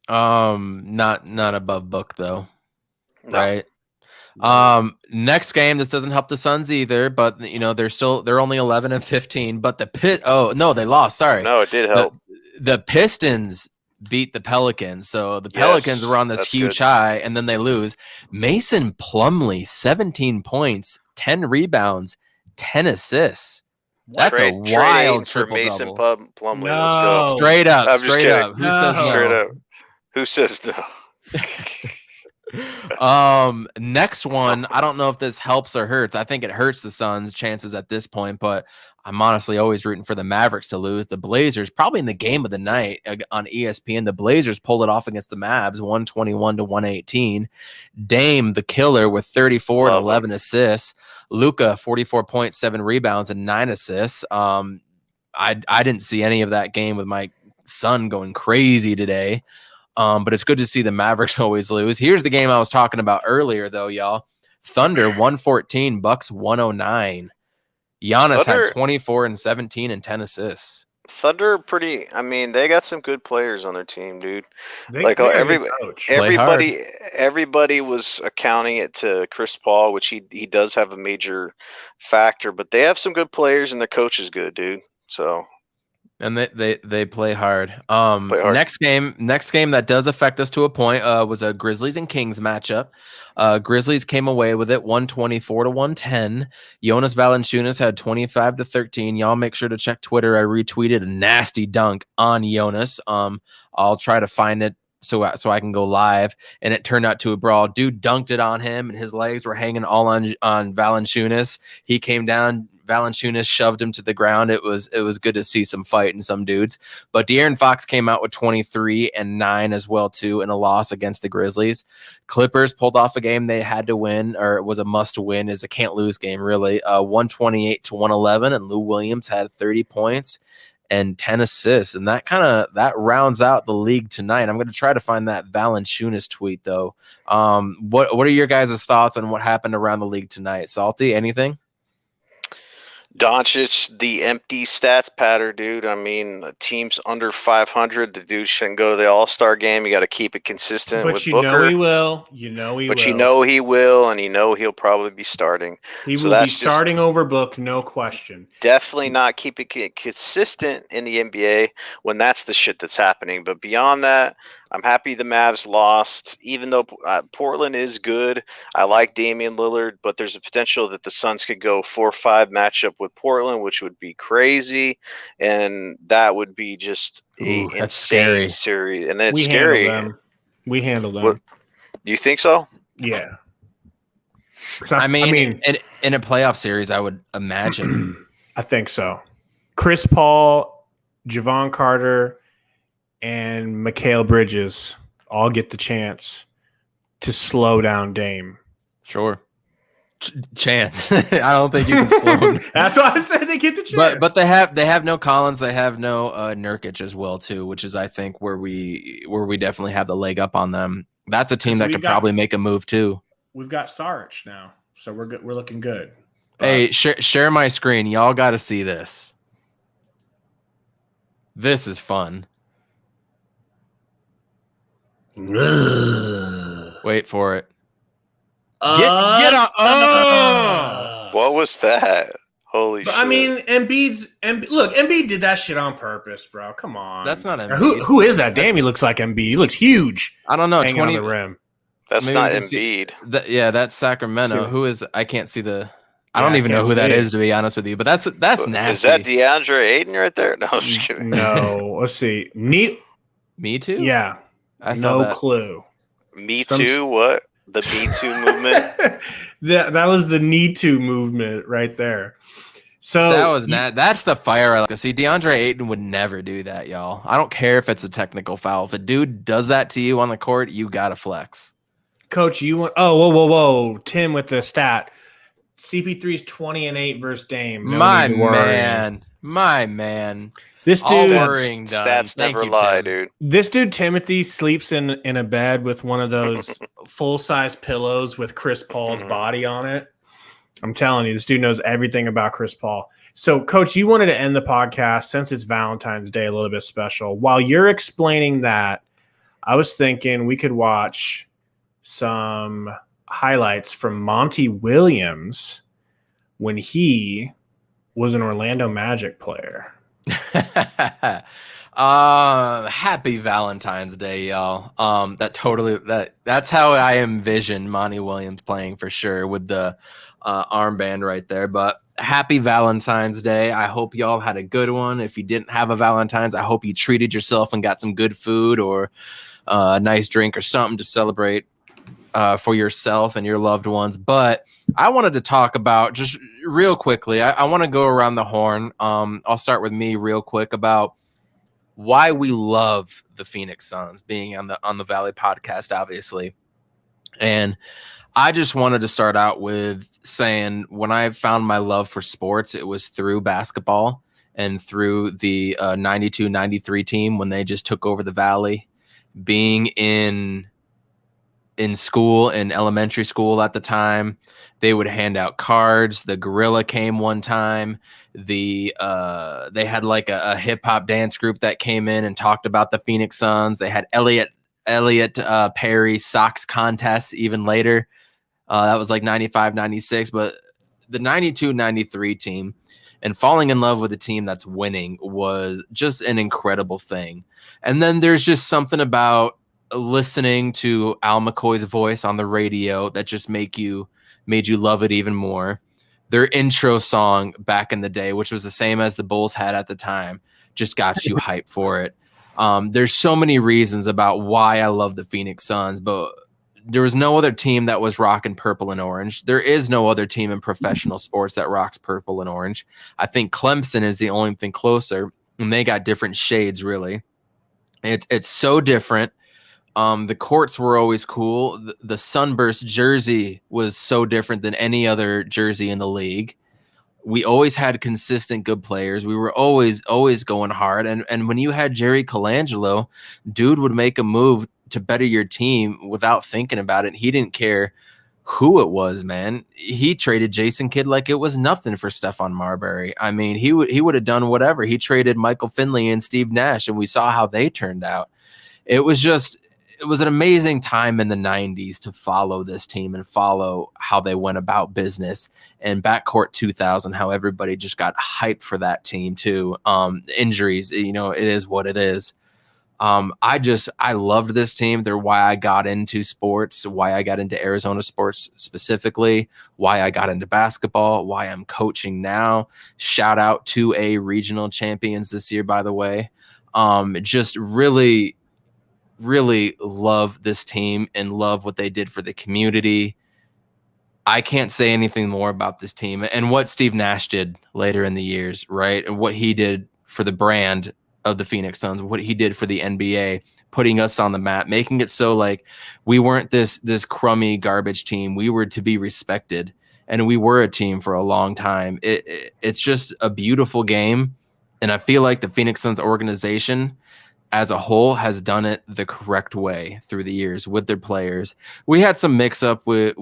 not above Book though.
no.
Right. Next game, this doesn't help the Suns either, but they're only 11 and 15. But they lost. Sorry.
No, it did help.
The Pistons beat the Pelicans, so the Pelicans were on this huge high, and then they lose. Mason Plumlee, 17 points, 10 rebounds, 10 assists. That's a wild triple
Mason
double.
Plumlee.
No.
Let's go.
Straight up.
I'm just
Straight
kidding.
up. Who says no?
Straight up. Who says no?
Next one, I don't know if this helps or hurts. I think it hurts the Suns' chances at this point, but I'm honestly always rooting for the Mavericks to lose. The Blazers, probably in the game of the night on ESPN, the Blazers pulled it off against the Mavs, 121-118. Dame, the killer, with 34 and 11 assists. Luka, 44 points, 7 rebounds, and 9 assists. I didn't see any of that game with my son going crazy today. But it's good to see the Mavericks always lose. Here's the game I was talking about earlier, though, y'all. Thunder 114, Bucks 109. Giannis had 24 and 17 and 10 assists.
Thunder they got some good players on their team, dude. Everybody was accounting it to Chris Paul, which he does have a major factor, but they have some good players and their coach is good, dude. So
and they play hard. Next game that does affect us to a point was a Grizzlies and Kings matchup. Grizzlies came away with it 124-110. Jonas Valanciunas had 25-13. Y'all make sure to check Twitter. I retweeted a nasty dunk on Jonas. I'll try to find it so I can go live, and it turned out to a brawl. Dude dunked it on him, and his legs were hanging all on Valanciunas. He came down. Valanciunas shoved him to the ground. It was good to see some fight in some dudes. But De'Aaron Fox came out with 23 and 9 as well too in a loss against the Grizzlies. Clippers pulled off a game they had to win, or it was a must win. Is a can't lose game really. 128-111, and Lou Williams had 30 points and 10 assists, and that rounds out the league tonight. I'm going to try to find that Valanciunas tweet though. What are your guys' thoughts on what happened around the league tonight? Salty, anything?
Doncic, the empty stats patter, dude. I mean, teams under 500, the dude shouldn't go to the All-Star game. You got to keep it consistent with Booker.
But you know he will,
and he'll probably be starting.
He will be starting over Book, no question.
Definitely not keeping it consistent in the NBA when that's the shit that's happening. But beyond that, I'm happy the Mavs lost, even though Portland is good. I like Damian Lillard, but there's a potential that the Suns could go 4-5 matchup with Portland, which would be crazy, and that would be just an insane series. And then it's scary.
We handled them.
What, you think so?
Yeah.
I mean, in a playoff series, I would imagine.
I think so. Chris Paul, Javon Carter, and Mikal Bridges all get the chance to slow down Dame.
Sure. Chance. I don't think you can slow him.
That's why I said they get the chance.
But they have no Collins, they have no Nurkic as well too, which is I think where we definitely have the leg up on them. That's a team that could probably make a move too.
We've got Sarge now, so we're good. We're looking good.
Hey, share my screen. Y'all got to see this. This is fun. Wait for it. Get on.
What was that? Holy shit.
I mean, Embiid did that shit on purpose, bro. Come on.
That's not Embiid.
Who is that? Damn, he looks like Embiid. He looks huge.
I don't know.
20 on the rim.
That's not Embiid.
That's Sacramento. Who is? I can't see the. I don't even know who that is, to be honest with you. But that's nasty.
Is that DeAndre Ayton right there? No, I'm just kidding.
No, let's see.
Me Too?
Yeah.
I saw that.
Clue.
Me Too? What? The Me Too movement?
that was the Need To movement right there. So
that was that's the fire I like to see. DeAndre Ayton would never do that, y'all. I don't care if it's a technical foul. If a dude does that to you on the court, you gotta flex.
Coach, you want? Oh, whoa! Tim with the stat. CP3's 20-8 versus Dame. No
My
need to worry.
man.
This
All
dude,
worrying done.
Stats
Thank
never
you,
lie,
Tim.
dude.
this dude Timothy sleeps in a bed with one of those full-size pillows with Chris Paul's body on it. I'm telling you, this dude knows everything about Chris Paul. So, Coach, you wanted to end the podcast since it's Valentine's Day a little bit special. While you're explaining that, I was thinking we could watch some highlights from Monty Williams when he was an Orlando Magic player.
Happy Valentine's Day, y'all. That's how I envision Monty Williams playing for sure with the armband right there. But happy Valentine's Day. I hope y'all had a good one. If you didn't have a Valentine's, I hope you treated yourself and got some good food or a nice drink or something to celebrate for yourself and your loved ones. But I wanted to talk about just real quickly. I want to go around the horn. I'll start with me real quick about why we love the Phoenix Suns being on the Valley podcast, obviously. And I just wanted to start out with saying when I found my love for sports, it was through basketball and through the 92-93 team when they just took over the Valley. Being in school, in elementary school at the time, they would hand out cards. The Gorilla came one time. They had like a hip hop dance group that came in and talked about the Phoenix Suns. They had Elliot Perry socks contests even later. That was like 95, 96, but the 92, 93 team and falling in love with a team that's winning was just an incredible thing. And then there's just something about listening to Al McCoy's voice on the radio that just made you love it even more. Their intro song back in the day, which was the same as the Bulls had at the time, just got you hyped for it. There's so many reasons about why I love the Phoenix Suns, but there was no other team that was rocking purple and orange. There is no other team in professional sports that rocks purple and orange. I think Clemson is the only thing closer, and they got different shades, really. It's so different. The courts were always cool. The sunburst jersey was so different than any other jersey in the league. We always had consistent good players. We were always going hard. And when you had Jerry Colangelo, dude would make a move to better your team without thinking about it. He didn't care who it was, man. He traded Jason Kidd like it was nothing for Stephon Marbury. I mean, he would have done whatever. He traded Michael Finley and Steve Nash, and we saw how they turned out. It was an amazing time in the 90s to follow this team and follow how they went about business. And Backcourt 2000, how everybody just got hyped for that team too. Injuries, it is what it is. I loved this team. They're why I got into sports, why I got into Arizona sports specifically, why I got into basketball, why I'm coaching now. Shout out to a regional champions this year, by the way. Just really love this team and love what they did for the community. I can't say anything more about this team and what Steve Nash did later in the years, right? And what he did for the brand of the Phoenix Suns, what he did for the NBA, putting us on the map, making it so like we weren't this crummy garbage team. We were to be respected, and we were a team for a long time. It's just a beautiful game, and I feel like the Phoenix Suns organization as a whole has done it the correct way through the years with their players. We had some mix up with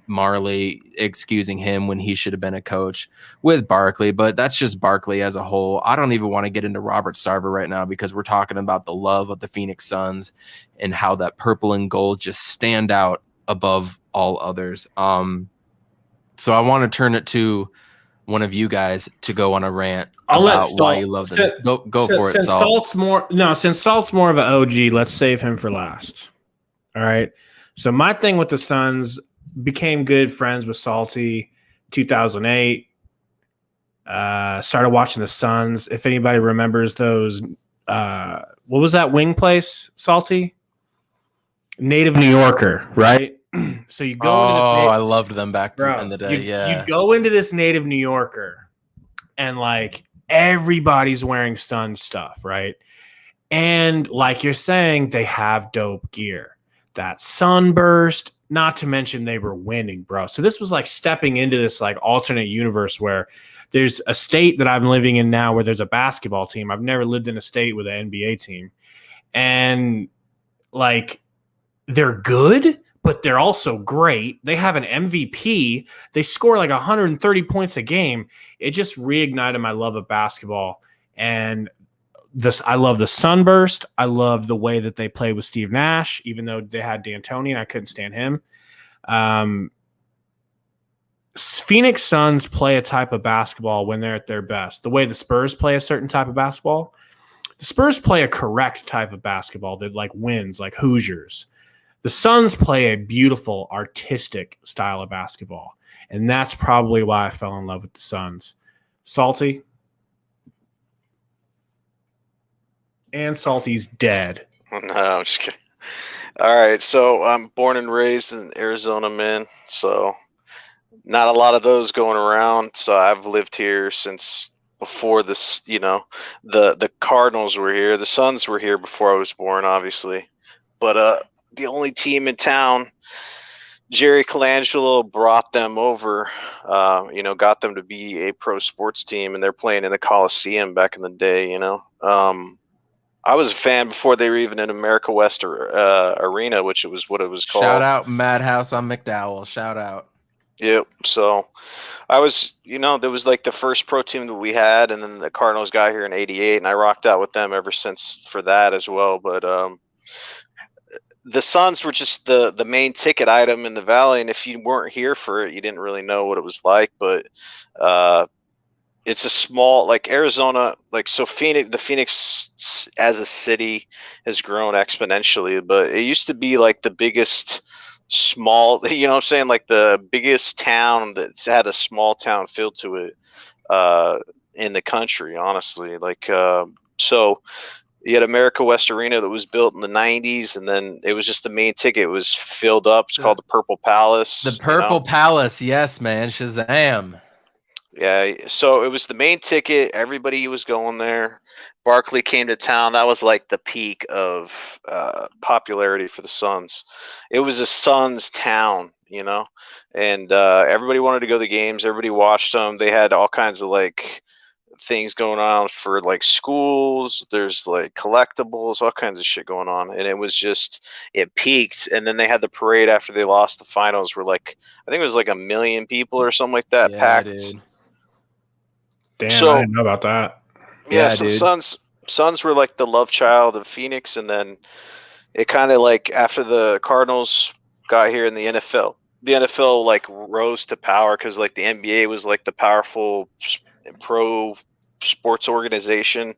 Marley excusing him when he should have been a coach with Barkley, but that's just Barkley as a whole. I don't even want to get into Robert Sarver right now because we're talking about the love of the Phoenix Suns and how that purple and gold just stand out above all others. So I want to turn it to one of you guys to go on a rant about why you love them. Go for it, Salt.
Since Salt's more of an OG, let's save him for last. All right. So my thing with the Suns, became good friends with Salty 2008. Started watching the Suns. If anybody remembers those, what was that wing place, Salty? Native New Yorker, right? So you go into this.
I loved them back in the day.
You go into this Native New Yorker, and like everybody's wearing Sun stuff, right? And like you're saying, they have dope gear. That sunburst, not to mention they were winning, bro. So this was like stepping into this like alternate universe where there's a state that I'm living in now where there's a basketball team. I've never lived in a state with an NBA team. And like they're good, but they're also great. They have an MVP. They score like 130 points a game. It just reignited my love of basketball. And I love the sunburst. I love the way that they play with Steve Nash, even though they had D'Antoni and I couldn't stand him. Phoenix Suns play a type of basketball when they're at their best. The way the Spurs play a certain type of basketball, the Spurs play a correct type of basketball that like wins, like Hoosiers. The Suns play a beautiful, artistic style of basketball, and that's probably why I fell in love with the Suns. Salty? And Salty's dead.
No, I'm just kidding. All right, so I'm born and raised in Arizona, man. So not a lot of those going around. So I've lived here since before this. The Cardinals were here. The Suns were here before I was born, obviously. But the only team in town, Jerry Colangelo brought them over. Got them to be a pro sports team, and they're playing in the Coliseum back in the day. I was a fan before they were even in America West Arena, which was what it was called.
Shout out Madhouse on McDowell. Shout out.
Yep. So I was, there was like the first pro team that we had, and then the Cardinals got here in '88, and I rocked out with them ever since for that as well. But the Suns were just the main ticket item in the Valley, and if you weren't here for it, you didn't really know what it was like. But it's a small, like Arizona, so Phoenix as a city has grown exponentially, but it used to be like the biggest small, what I'm saying, like the biggest town that's had a small town feel to it in the country, honestly. So you had America West Arena that was built in the 90s, and then it was just the main ticket. It was filled up. It's called the Purple Palace.
The Purple Palace, yes, man. Shazam.
Yeah, so it was the main ticket. Everybody was going there. Barkley came to town. That was like the peak of popularity for the Suns. It was a Suns town, and everybody wanted to go to the games. Everybody watched them. They had all kinds of things going on for schools. There's collectibles, all kinds of shit going on, and it peaked. And then they had the parade after they lost the finals, where I think it was 1 million people or something like that, packed.
Dude.
Damn,
So,
I didn't know about that.
Yeah, so dude. Suns were the love child of Phoenix, and then it kind of after the Cardinals got here in the NFL rose to power because the NBA was the powerful pro sports organization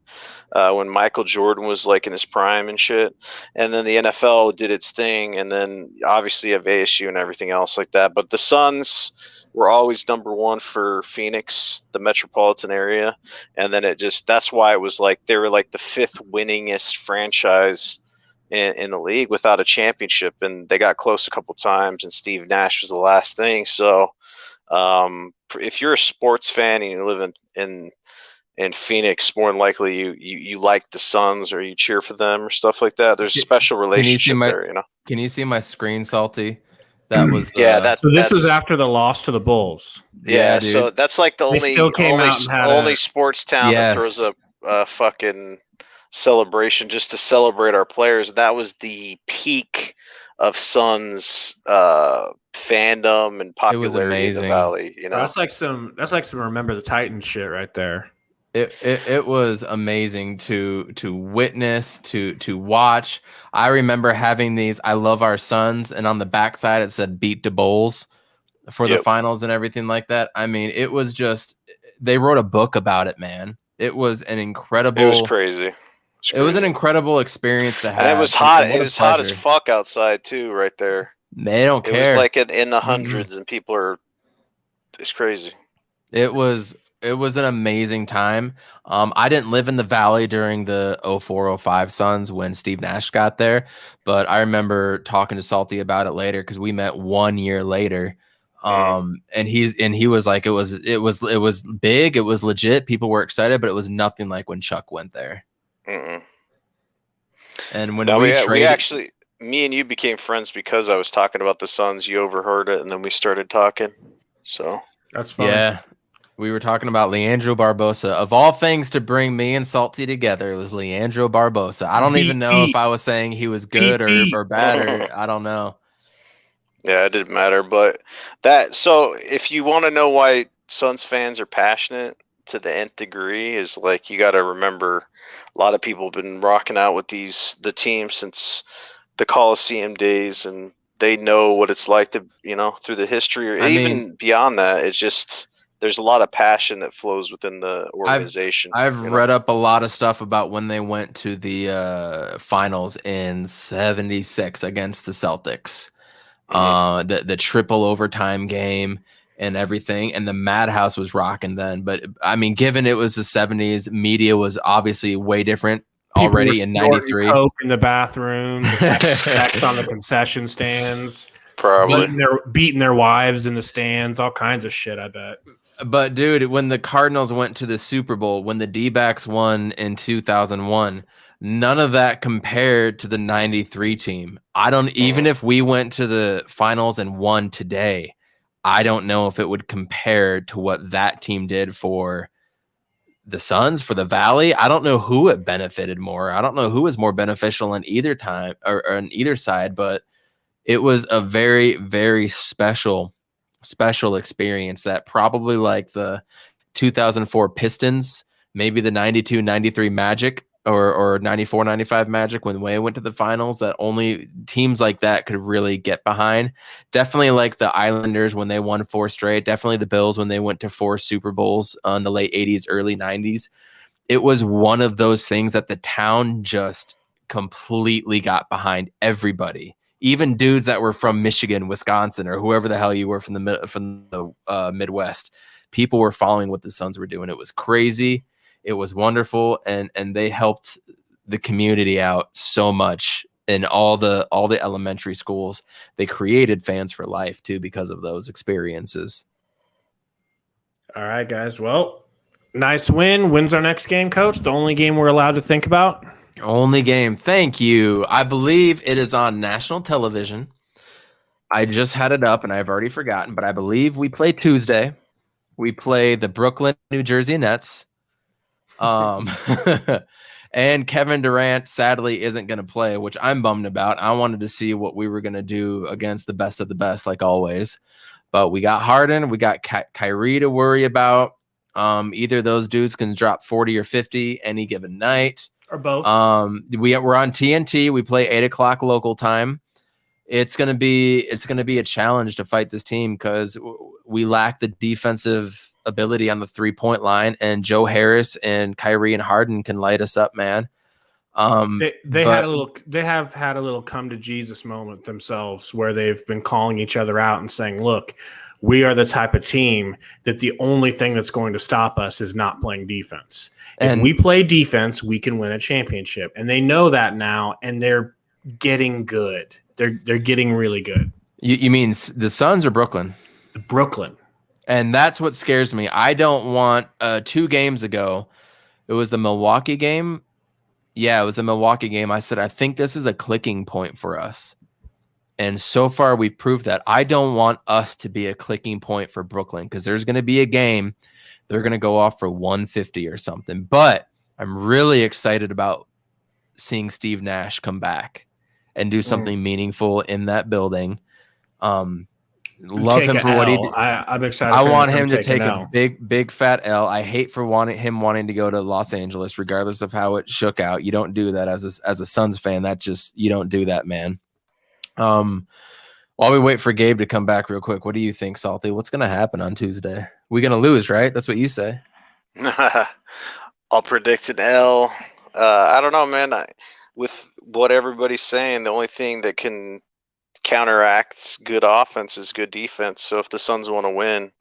when Michael Jordan was in his prime and shit, and then the NFL did its thing, and then obviously you have ASU and everything else like that. But the Suns were always number one for Phoenix, the metropolitan area, and then that's why it was they were the fifth winningest franchise in the league without a championship, and they got close a couple times, and Steve Nash was the last thing. So if you're a sports fan and you live in Phoenix, more than likely you like the Suns or you cheer for them or stuff like that. There's a special relationship there,
Can you see my screen, Salty? That was
so this was after the loss to the Bulls.
Yeah, so that's the only sports town that throws a fucking celebration just to celebrate our players. That was the peak of Suns fandom and popularity in the Valley.
That's like some Remember the Titans shit right there.
It was amazing to witness, to watch. I remember having these "I love our Suns," and on the backside it said "Beat the Bulls" for the finals and everything like that. I mean, it was just, they wrote a book about it, man. It was an incredible.
It was crazy.
It was an incredible experience to have.
And it was hot. It was hot as fuck outside too, right there.
They don't care.
It was in the hundreds, and people are. It's crazy.
It was an amazing time. I didn't live in the Valley during the 04-05 Suns when Steve Nash got there, but I remember talking to Salty about it later because we met 1 year later. And he was like, it was big, it was legit, people were excited, but it was nothing like when Chuck went there.
Mm-mm.
And when
me and you became friends because I was talking about the Suns. You overheard it, and then we started talking. So
That's fun.
Yeah. We were talking about Leandro Barbosa. Of all things to bring me and Salty together, it was Leandro Barbosa. I don't even know if I was saying he was good or bad, or I don't know.
yeah, it didn't matter. But that, so if you want to know why Suns fans are passionate to the nth degree, is like you got to remember a lot of people have been rocking out with the team since the Coliseum days, and they know what it's like to, through the history, or even beyond that. It's just there's a lot of passion that flows within the organization.
I've read up a lot of stuff about when they went to the finals in '76 against the Celtics, the triple overtime game and everything, and the Madhouse was rocking then. But I mean, given it was the '70s, media was obviously way different.
People
already in '93.
Coke in the bathroom, sex on the concession stands,
Probably
beating their wives in the stands, all kinds of shit, I bet.
But dude, when the Cardinals went to the Super Bowl, when the D-backs won in 2001, none of that compared to the '93 team. Even if we went to the finals and won today, I don't know if it would compare to what that team did for the Suns, for the Valley. I don't know who it benefited more. I don't know who was more beneficial in either time or on either side, but it was a very, very special experience that probably like the 2004 Pistons, maybe the 92-93 Magic or 94-95 Magic when they went to the finals, that only teams like that could really get behind. Definitely like the Islanders when they won 4 straight. Definitely the Bills when they went to 4 Super Bowls in the late 80s, early 90s. It was one of those things that the town just completely got behind everybody. Even dudes that were from Michigan, Wisconsin, or whoever the hell you were from the Midwest, people were following what the Suns were doing. It was crazy. It was wonderful, and they helped the community out so much in all the elementary schools. They created fans for life too because of those experiences.
All right, guys. Well, nice win. When's our next game, Coach? The only game we're allowed to think about?
Only game. Thank you. I believe it is on national television. I just had it up and I've already forgotten, but I believe we play Tuesday. We play the Brooklyn, New Jersey Nets. And Kevin Durant sadly isn't going to play, which I'm bummed about. I wanted to see what we were going to do against the best of the best, like always. But we got Harden, we got Kyrie to worry about. Either of those dudes can drop 40 or 50 any given night.
Or both.
We're on TNT. We play 8:00 local time. It's gonna be a challenge to fight this team because we lack the defensive ability on the 3-point line, and Joe Harris and Kyrie and Harden can light us up, man.
They have had a little come to Jesus moment themselves where they've been calling each other out and saying, look, we are the type of team that the only thing that's going to stop us is not playing defense. If we play defense, we can win a championship. And they know that now, and they're getting good. They're getting really good.
You mean the Suns or Brooklyn?
Brooklyn.
And that's what scares me. I don't want 2 games ago, it was the Milwaukee game. Yeah, it was the Milwaukee game. I said, I think this is a clicking point for us. And so far, we've proved that. I don't want us to be a clicking point for Brooklyn because there's going to be a game. They're going to go off for 150 or something. But I'm really excited about seeing Steve Nash come back and do something meaningful in that building. Love him for what he did.
I'm excited.
I want him to take a big fat L. I hate for wanting to go to Los Angeles, regardless of how it shook out. You don't do that as a Suns fan. You don't do that, man. While we wait for Gabe to come back real quick, what do you think, Salty? What's going to happen on Tuesday? We're going to lose, right? That's what you say.
I'll predict an L. I don't know, man. With what everybody's saying, the only thing that can counteract good offense is good defense. So if the Suns want to win,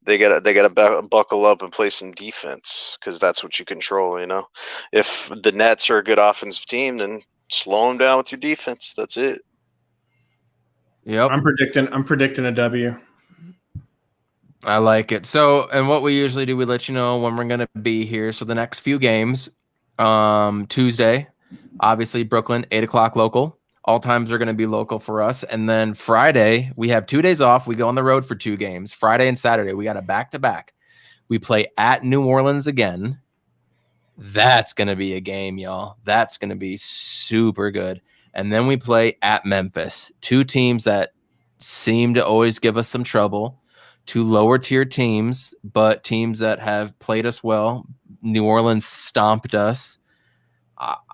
they gotta buckle up and play some defense because that's what you control. If the Nets are a good offensive team, then slow them down with your defense. That's it.
Yep.
I'm predicting a W.
I like it. So, and what we usually do, we let you know when we're going to be here. So the next few games, Tuesday, obviously Brooklyn, 8:00 local. All times are going to be local for us. And then Friday, we have 2 days off. We go on the road for 2 games. Friday and Saturday, we got a back-to-back. We play at New Orleans again. That's going to be a game, y'all. That's going to be super good. And then we play at Memphis. 2 teams that seem to always give us some trouble. 2 lower-tier teams, but teams that have played us well. New Orleans stomped us.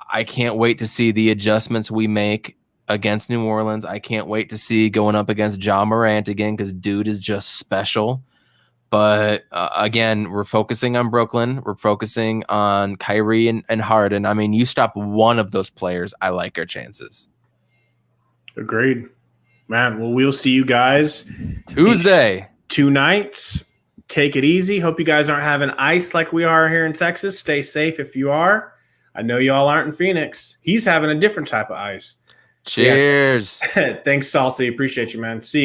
I can't wait to see the adjustments we make against New Orleans. I can't wait to see going up against Ja Morant again because dude is just special. But again, we're focusing on Brooklyn. We're focusing on Kyrie and Harden. I mean, you stop one of those players, I like our chances.
Agreed. Man, well, we'll see you guys
Tuesday.
2 nights. Take it easy. Hope you guys aren't having ice like we are here in Texas. Stay safe if you are. I know y'all aren't in Phoenix. He's having a different type of ice.
Cheers.
Yeah. Thanks, Salty. Appreciate you, man. See you guys.